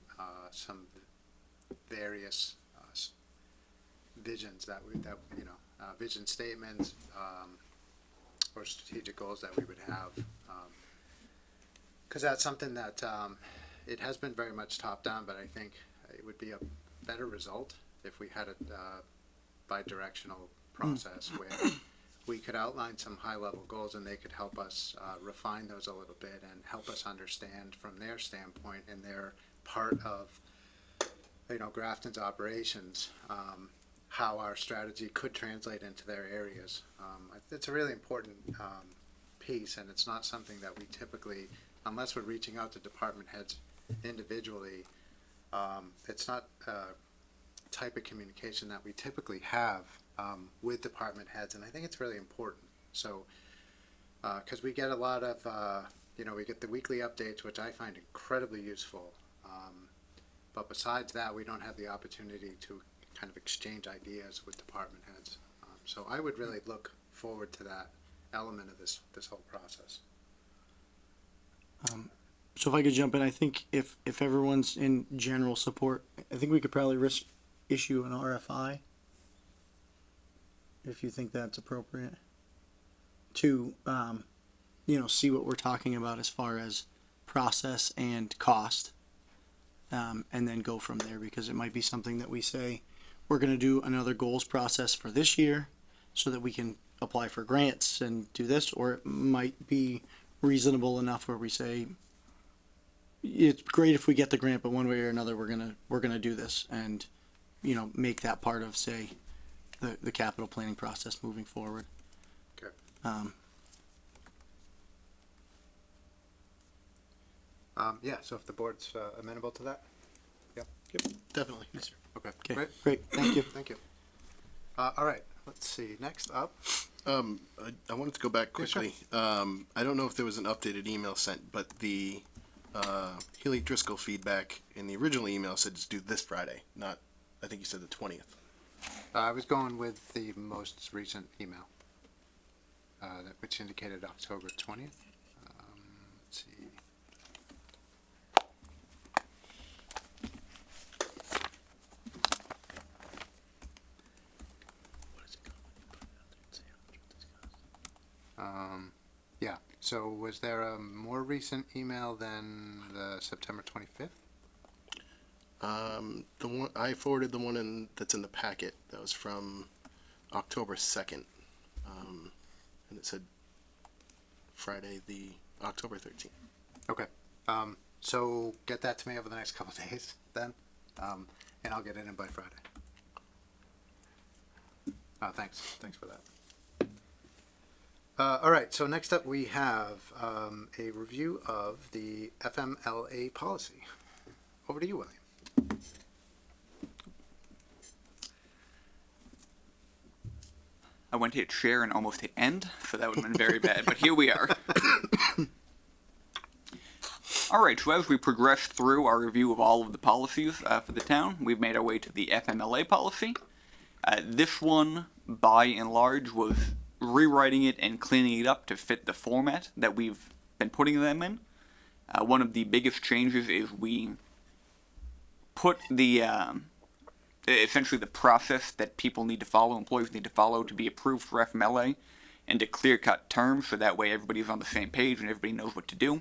some various visions vision statements or strategic goals that we would have, because that's something that it has been very much top down, but I think it would be a better result if we had a bi-directional process where we could outline some high-level goals and they could help us refine those a little bit and help us understand from their standpoint and their part of Grafton's operations, how our strategy could translate into their areas. It's a really important piece, and it's not something that we typically, unless we're reaching out to department heads individually, it's not a type of communication that we typically have with department heads, and I think it's really important. So, because we get a lot of, we get the weekly updates, which I find incredibly useful, but besides that, we don't have the opportunity to kind of exchange ideas with department heads. So I would really look forward to that element of this whole process. So if I could jump in, I think if everyone's in general support, I think we could probably issue an RFI, if you think that's appropriate, to see what we're talking about as far as process and cost, and then go from there, because it might be something that we say we're going to do another goals process for this year so that we can apply for grants and do this, or it might be reasonable enough where we say it's great if we get the grant, but one way or another we're gonna do this, and make that part of, say, the capital planning process moving forward. Okay. Yeah, so if the board's amenable to that? Yep, definitely. Yes, sir. Okay, Okay, great. Thank you. Thank you. All right, let's see, next up. I wanted to go back quickly. I don't know if there was an updated email sent, but the Healy Driscoll feedback in the original email said it's due this Friday, not, I think you said the 20th. I was going with the most recent email, which indicated October 20th. Let's see. Yeah, so was there a more recent email than the September 25th? The one I forwarded, the one that's in the packet, that was from October 2nd, and it said Friday, the October 13th. Okay, so get that to me over the next couple of days then, and I'll get it in by Friday. Thanks for that. All right, so next up we have a review of the FMLA policy. Over to you, William. I went to hit share and almost hit end, so that would have been very bad, but here we are. Alright, so as we progress through our review of all of the policies for the town, we've made our way to the FMLA policy. This one, by and large, was rewriting it and cleaning it up to fit the format that we've been putting them in. One of the biggest changes is we put the essentially the process that people need to follow, employees need to follow to be approved for FMLA, into clear-cut terms, so that way everybody's on the same page and everybody knows what to do.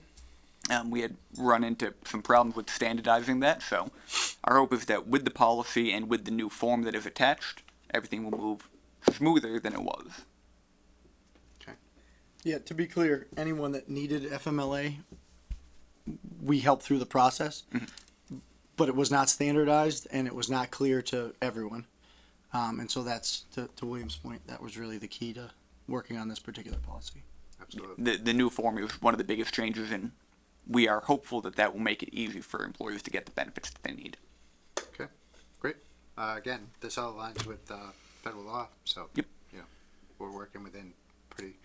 We had run into some problems with standardizing that, so our hope is that with the policy and with the new form that is attached, everything will move smoother than it was. Yeah, to be clear, anyone that needed FMLA, we helped through the process, but it was not standardized and it was not clear to everyone. And so that's, to William's point, that was really the key to working on this particular policy. Absolutely. The new form is one of the biggest changes, and we are hopeful that that will make it easy for employers to get the benefits that they need. Okay, great. Again, this all aligns with federal law, so Yep. you know, we're working within pretty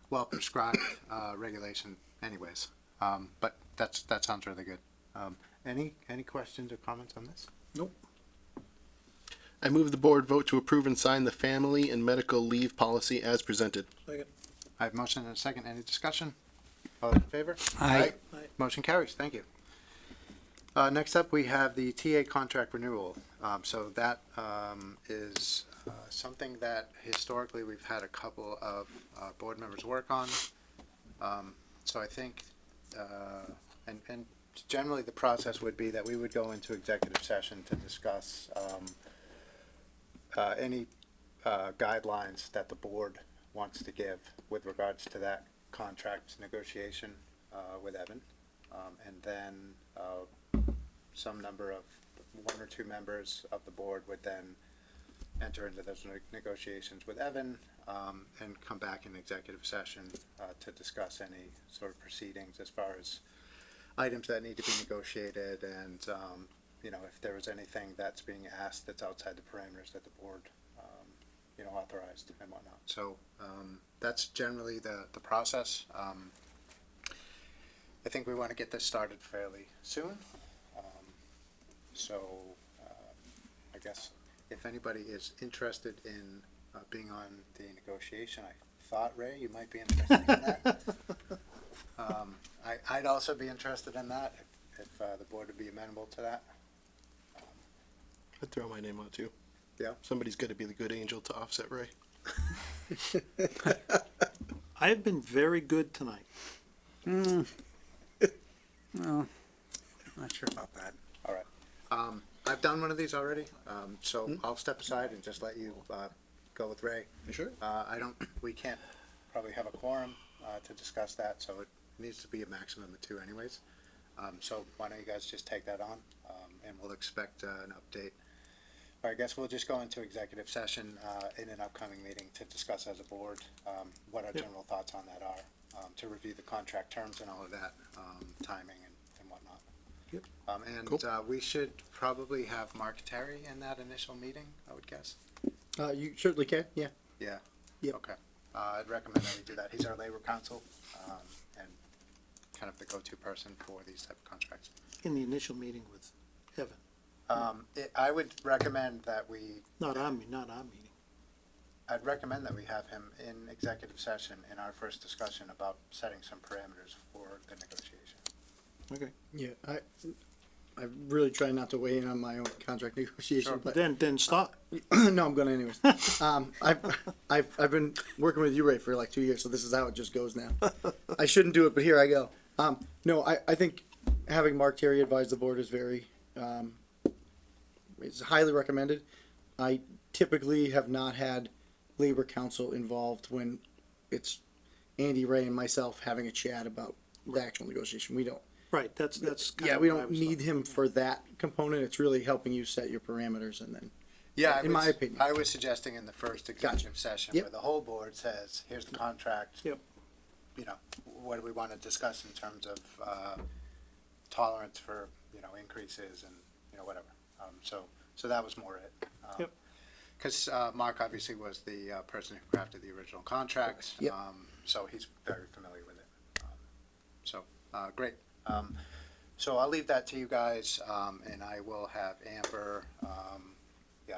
well prescribed regulation, anyways. But that sounds really good. Any questions or comments on this? Nope. I move the board vote to approve and sign the family and medical leave policy as presented. I have motion and a second. Any discussion? All in favor? Aye. Motion carries. Thank you. Next up, we have the TA contract renewal. So that is something that historically we've had a couple of board members work on. So I think, and generally the process would be that we would go into executive session to discuss any guidelines that the board wants to give with regards to that contract negotiation with Evan. And then some number of one or two members of the board would then enter into those negotiations with Evan and come back in executive session to discuss any sort of proceedings as far as items that need to be negotiated and you know, if there was anything that's being asked that's outside the parameters that the board you know, authorized and whatnot. So that's generally the process. I think we want to get this started fairly soon. So I guess if anybody is interested in being on the negotiation, I thought, Ray, you might be interested in that. I'd also be interested in that if the board would be amenable to that. I'd throw my name out too. Yeah. Somebody's got to be the good angel to offset Ray. I have been very good tonight. Well, not sure about that. All right. I've done one of these already, so I'll step aside and just let you go with Ray. You sure? We can't probably have a quorum to discuss that, so it needs to be a maximum of two anyways. So why don't you guys just take that on, and we'll expect an update. Or I guess we'll just go into executive session in an upcoming meeting to discuss as a board what our general thoughts on that are, to review the contract terms and all of that, timing and whatnot. Yep. And we should probably have Mark Terry in that initial meeting, I would guess. You certainly can, yeah. Yeah. Yep. Okay. I'd recommend that we do that. He's our labor counsel, and kind of the go-to person for these type of contracts. In the initial meeting with Evan. I would recommend that we. Not our meeting. I'd recommend that we have him in executive session in our first discussion about setting some parameters for the negotiation. Okay. Yeah, I really try not to weigh in on my own contract negotiation, Sure. but Then stop. no, I'm gonna anyways. I've been working with you, Ray, for like 2 years, so this is how it just goes now. I shouldn't do it, but here I go. No, I think having Mark Terry advise the board is very, it's highly recommended. I typically have not had labor counsel involved when it's Andy, Ray, and myself having a chat about the actual negotiation. We don't. Right, that's kind Yeah, of we what I don't was need him for that component. It's really helping you set your parameters and then. Yeah, in my opinion. I was suggesting in the first executive session Yep. where the whole board says, here's the contract. Yep. You know, what do we want to discuss in terms of tolerance for, you know, increases and, you know, whatever. So that was more it. Yep. Because Mark obviously was the person who crafted the original contract. Yep. So he's very familiar with it. Great. So I'll leave that to you guys, and I will have Amber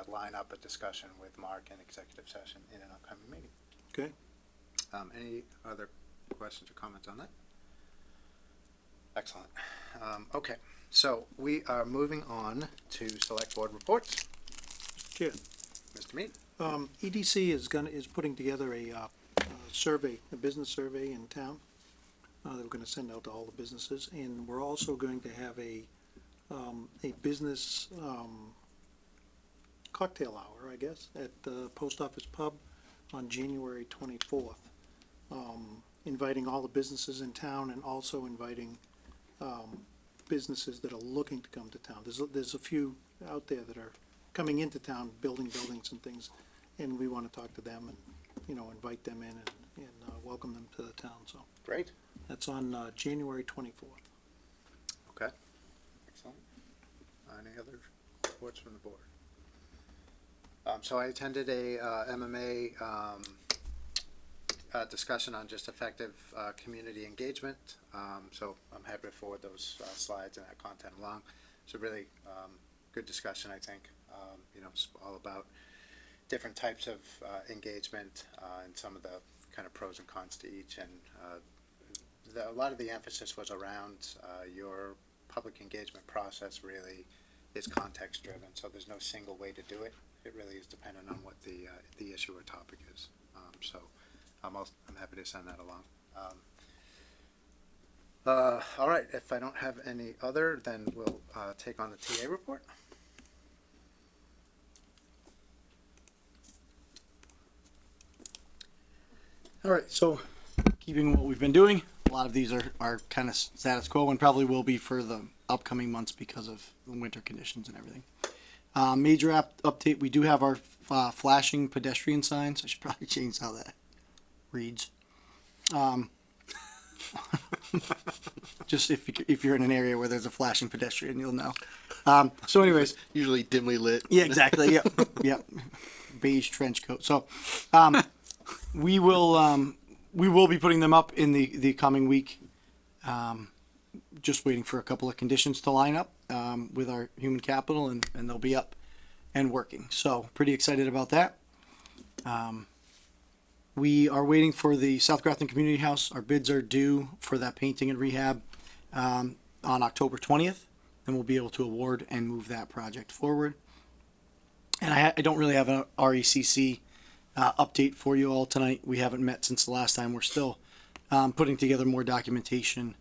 line up a discussion with Mark in executive session in an upcoming meeting. Okay. Any other questions or comments on that? Excellent. Okay, so we are moving on to select board reports. Chair. Mr. Mead. EDC is putting together a survey, a business survey in town that we're going to send out to all the businesses, and we're also going to have a business cocktail hour, I guess, at the Post Office Pub on January 24th, inviting all the businesses in town and also inviting businesses that are looking to come to town. There's a few out there that are coming into town, building buildings and things, and we want to talk to them and, invite them in and welcome them to the town, so. Great. That's on January 24th. Okay. Excellent. Any other reports from the board? So I attended a MMA discussion on just effective community engagement. So I'm happy to forward those slides and that content along. It's a really good discussion, I think. It's all about different types of engagement and some of the kind of pros and cons to each. And a lot of the emphasis was around your public engagement process really is context driven. So there's no single way to do it. It really is dependent on what the issue or topic is. So I'm happy to send that along. All right, if I don't have any other, then we'll take on the TA report. All right, so keeping what we've been doing, a lot of these are kind of status quo and probably will be for the upcoming months because of the winter conditions and everything. Major update, we do have our flashing pedestrian signs. I should probably change how that reads. Just if you're in an area where there's a flashing pedestrian, you'll know. So anyways. Usually dimly lit. Yeah, exactly. Yep. Yep. Beige trench coat. So, we will be putting them up in the coming week. Just waiting for a couple of conditions to line up with our human capital, and they'll be up and working. So pretty excited about that. We are waiting for the South Grafton Community House. Our bids are due for that painting and rehab on October 20th, and we'll be able to award and move that project forward. And I don't really have an RECC update for you all tonight. We haven't met since the last time. We're still putting together more documentation.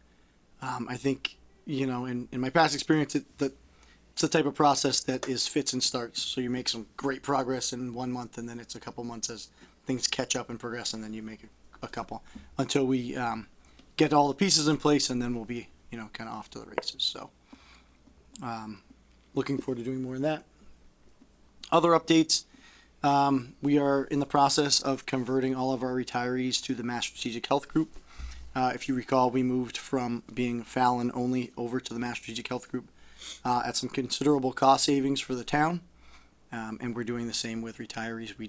I think, in my past experience, it's the type of process that is fits and starts. So you make some great progress in 1 month, and then it's a couple months as things catch up and progress, and then you make a couple until we get all the pieces in place, and then we'll be, kind of off to the races. So looking forward to doing more in that. Other updates. We are in the process of converting all of our retirees to the Mass Strategic Health Group. If you recall, we moved from being Fallon only over to the Mass Strategic Health Group at some considerable cost savings for the town. And we're doing the same with retirees. We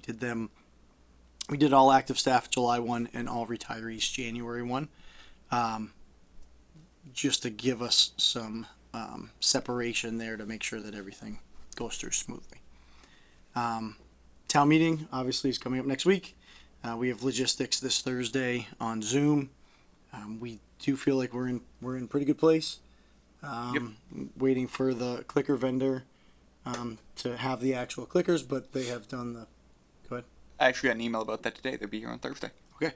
did all active staff July 1 and all retirees January 1, just to give us some separation there to make sure that everything goes through smoothly. Town meeting obviously is coming up next week. We have logistics this Thursday on Zoom. We do feel like we're in pretty good place. Waiting for the clicker vendor to have the actual clickers, but they have done the. Go ahead. I actually got an email about that today. They'll be here on Thursday. Okay,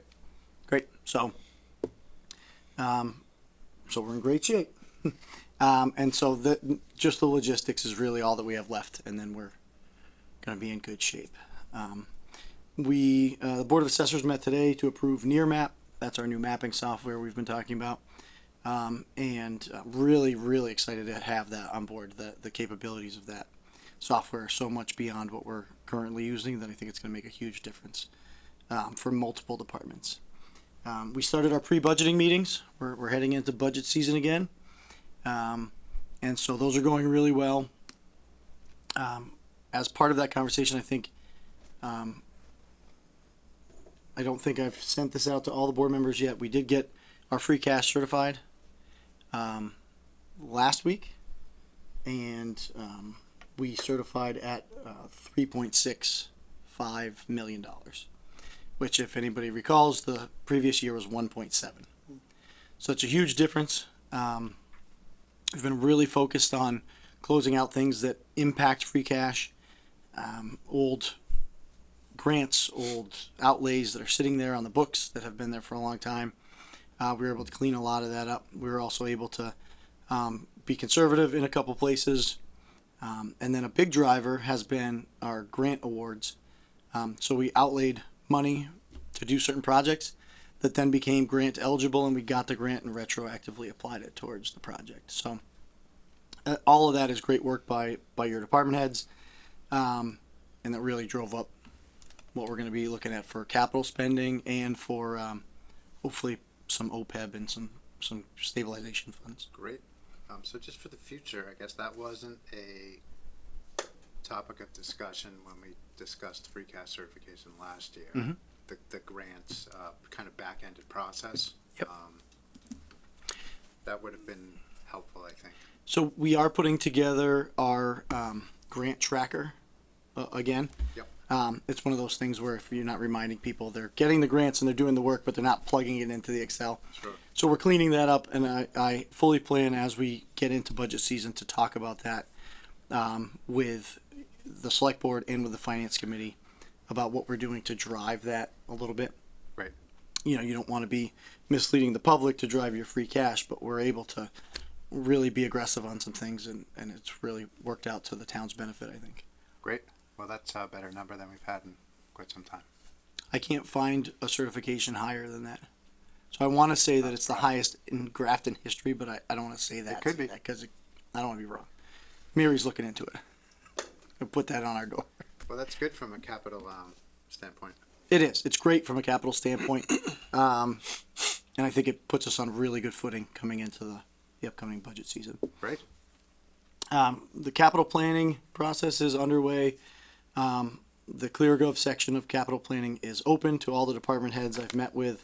great. So we're in great shape. And so just the logistics is really all that we have left, and then we're going to be in good shape. The Board of Assessors met today to approve NearMap. That's our new mapping software we've been talking about. And really, really excited to have that on board. The capabilities of that software are so much beyond what we're currently using that I think it's going to make a huge difference for multiple departments. We started our pre-budgeting meetings. We're heading into budget season again. And so those are going really well. As part of that conversation, I think, I don't think I've sent this out to all the board members yet. We did get our free cash certified last week, and we certified at $3.65 million. which, if anybody recalls, the previous year was 1.7. So it's a huge difference. We've been really focused on closing out things that impact free cash, old grants, old outlays that are sitting there on the books that have been there for a long time. We were able to clean a lot of that up. We were also able to be conservative in a couple places. And then a big driver has been our grant awards. So we outlaid money to do certain projects that then became grant eligible, and we got the grant and retroactively applied it towards the project. So all of that is great work by your department heads, and that really drove up what we're going to be looking at for capital spending and for hopefully some OPEB and some stabilization funds. Great. So just for the future, I guess that wasn't a topic of discussion when we discussed free cash certification last year. Mm-hmm. The grants kind of back-ended process. Yep. That would have been helpful, I think. So we are putting together our grant tracker again. Yep. It's one of those things where if you're not reminding people, they're getting the grants and they're doing the work, but they're not plugging it into the Excel. Sure. So we're cleaning that up, and I fully plan as we get into budget season to talk about that with the select board and with the finance committee about what we're doing to drive that a little bit. Right. You know, you don't want to be misleading the public to drive your free cash, but we're able to really be aggressive on some things, and it's really worked out to the town's benefit, I think. Great. Well, that's a better number than we've had in quite some time. I can't find a certification higher than that. So I want to say that it's the highest in Grafton history, but I don't want to say that. It could be. Because I don't want to be wrong. Mary's looking into it. We'll put that on our door. Well, that's good from a capital standpoint. It is. It's great from a capital standpoint. And I think it puts us on really good footing coming into the upcoming budget season. Great. The capital planning process is underway. The ClearGov section of capital planning is open to all the department heads. I've met with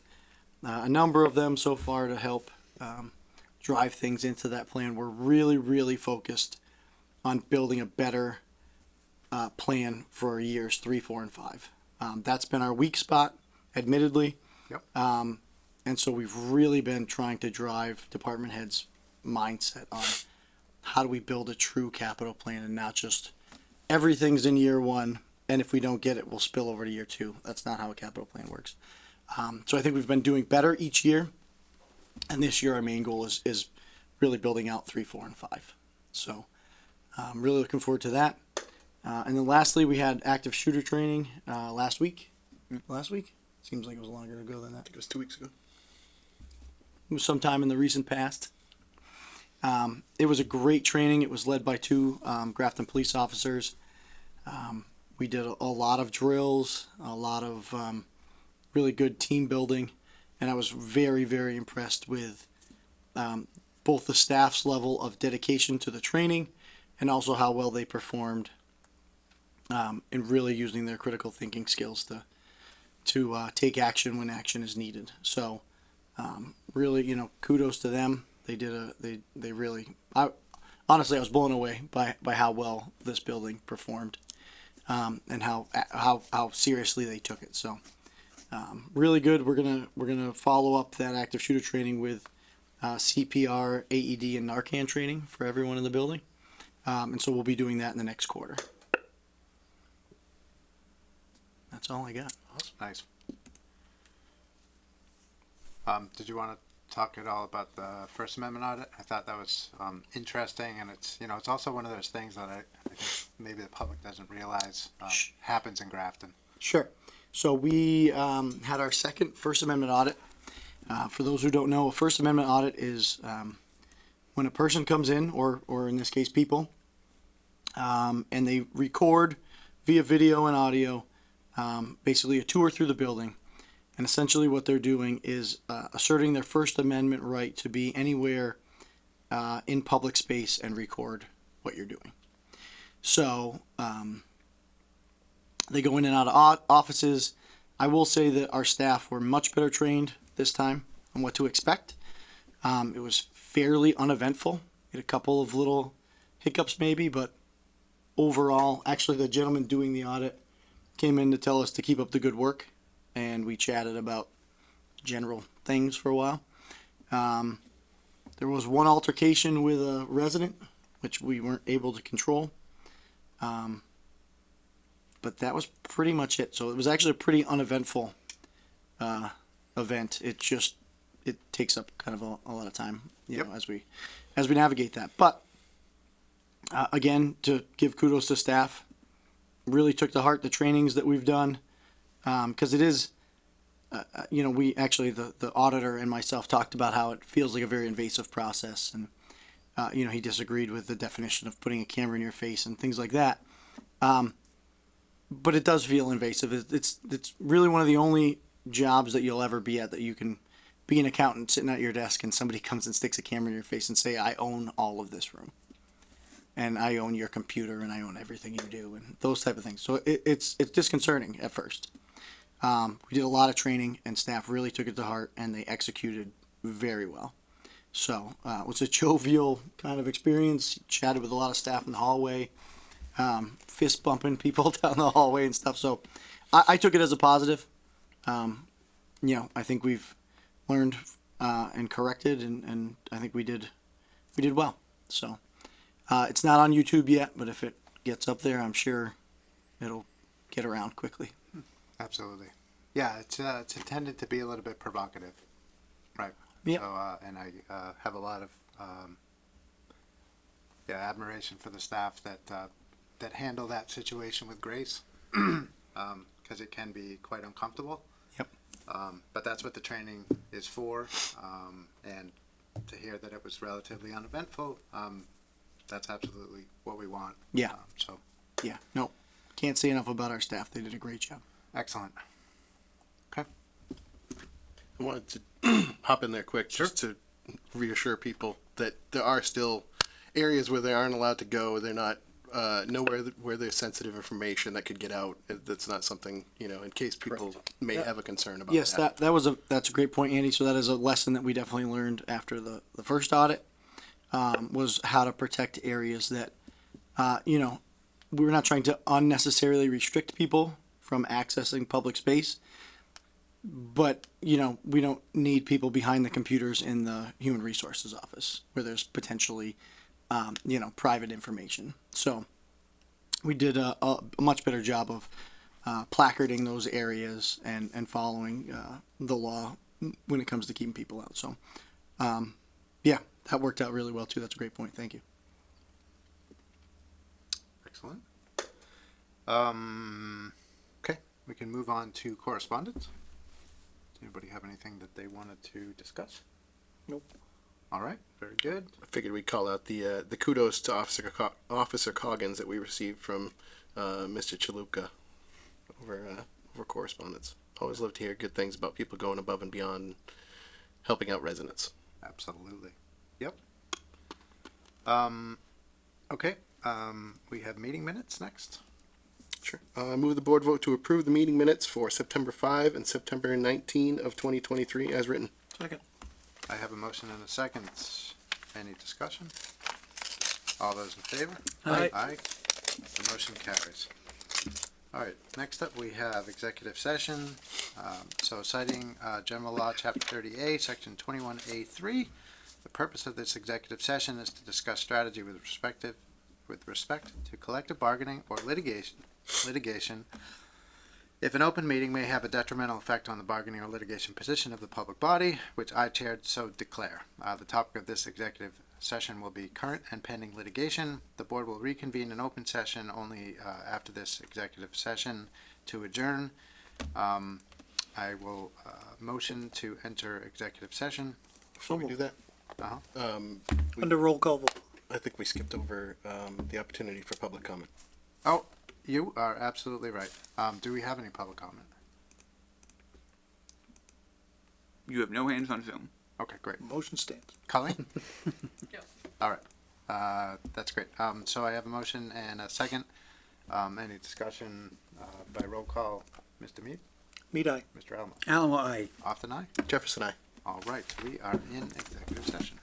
a number of them so far to help drive things into that plan. We're really, really focused on building a better plan for years 3, 4, and 5. That's been our weak spot, admittedly. Yep. And so we've really been trying to drive department heads' mindset on how do we build a true capital plan and not just everything's in year 1, and if we don't get it, we'll spill over to year 2. That's not how a capital plan works. So I think we've been doing better each year, and this year our main goal is really building out 3, 4, and 5. So I'm really looking forward to that. And then lastly, we had active shooter training last week. Last week? Seems like it was longer ago than that. I think it was 2 weeks ago. It was sometime in the recent past. It was a great training. It was led by 2 Grafton police officers. We did a lot of drills, a lot of really good team building, and I was very, very impressed with both the staff's level of dedication to the training and also how well they performed in really using their critical thinking skills to take action when action is needed. So really, kudos to them. They did they really, honestly, I was blown away by how well this building performed, and how seriously they took it. So, really good. We're gonna follow up that active shooter training with CPR, AED, and Narcan training for everyone in the building, and so we'll be doing that in the next quarter. That's all I got. Awesome. Nice. Did you want to talk at all about the First Amendment audit? I thought that was interesting, and it's it's also one of those things that I think maybe the public doesn't realize happens in Grafton. Sure. So we had our second First Amendment audit. For those who don't know, a First Amendment audit is when a person comes in, or in this case people, and they record via video and audio basically a tour through the building. And essentially what they're doing is asserting their First Amendment right to be anywhere in public space and record what you're doing. So they go in and out of offices. I will say that our staff were much better trained this time on what to expect. It was fairly uneventful. We had a couple of little hiccups maybe, but overall, actually the gentleman doing the audit came in to tell us to keep up the good work. and we chatted about general things for a while. There was one altercation with a resident, which we weren't able to control. But that was pretty much it. So it was actually a pretty uneventful event. It takes up kind of a lot of time, you know, as we navigate that. But again, to give kudos to staff, really took to heart the trainings that we've done, because it is, you know, we actually the auditor and myself talked about how it feels like a very invasive process, and you know, he disagreed with the definition of putting a camera in your face and things like that. But it does feel invasive. It's really one of the only jobs that you'll ever be at that you can be an accountant sitting at your desk and somebody comes and sticks a camera in your face and say, I own all of this room, and I own your computer, and I own everything you do, and those type of things. So it's disconcerting at first. We did a lot of training, and staff really took it to heart, and they executed very well. So it was a jovial kind of experience. Chatted with a lot of staff in the hallway, fist bumping people down the hallway and stuff. So I took it as a positive. You know, I think we've learned and corrected, and I think we did well. So it's not on YouTube yet, but if it gets up there, I'm sure it'll get around quickly. Absolutely. Yeah, it's intended to be a little bit provocative, right? Yeah. So, and I have a lot of admiration for the staff that handle that situation with grace, because it can be quite uncomfortable. Yep. But that's what the training is for, and to hear that it was relatively uneventful, that's absolutely what we want. Yeah. So. Yeah. No, can't say enough about our staff. They did a great job. Excellent. Okay. I wanted to hop in there quick just to reassure people that there are still areas where they aren't allowed to go. They're not nowhere where there's sensitive information that could get out. That's not something, you know, in case people may have a concern about. Yes, that's a great point, Andy. So that is a lesson that we definitely learned after the first audit, was how to protect areas that, you know, we're not trying to unnecessarily restrict people from accessing public space, but, you know, we don't need people behind the computers in the human resources office where there's potentially, you know, private information. So we did a much better job of placarding those areas and following the law when it comes to keeping people out. So, yeah, that worked out really well too. That's a great point. Thank you. Excellent. Okay, we can move on to correspondence. Does anybody have anything that they wanted to discuss? Nope. All right, very good. I figured we'd call out the kudos to Officer Coggins that we received from Mr. Chalupka over correspondence. Always love to hear good things about people going above and beyond, helping out residents. Absolutely. Yep. Okay. We have meeting minutes next. Sure. Move the board vote to approve the meeting minutes for September 5 and September 19 of 2023 as written. Second. I have a motion and a second. Any discussion? All those in favor? Aye. Aye. The motion carries. All right, next up we have executive session. So citing General Law, Chapter 30A, Section 21A3, the purpose of this executive session is to discuss strategy with respect to collective bargaining or litigation. If an open meeting may have a detrimental effect on the bargaining or litigation position of the public body, which I chaired, so declare. The topic of this executive session will be current and pending litigation. The board will reconvene an open session only after this executive session to adjourn. I will motion to enter executive session. Before we do that, Under roll call vote. I think we skipped over the opportunity for public comment. Oh, you are absolutely right. Do we have any public comment? You have no hands on Zoom. Okay, great. Motion stands. Colleen? All right. That's great. So I have a motion and a second. Any discussion by roll call? Mr. Mead? Mead eye. Mr. Alamo? Alamo, aye. Austin, aye? Jefferson, aye. All right, we are in executive session.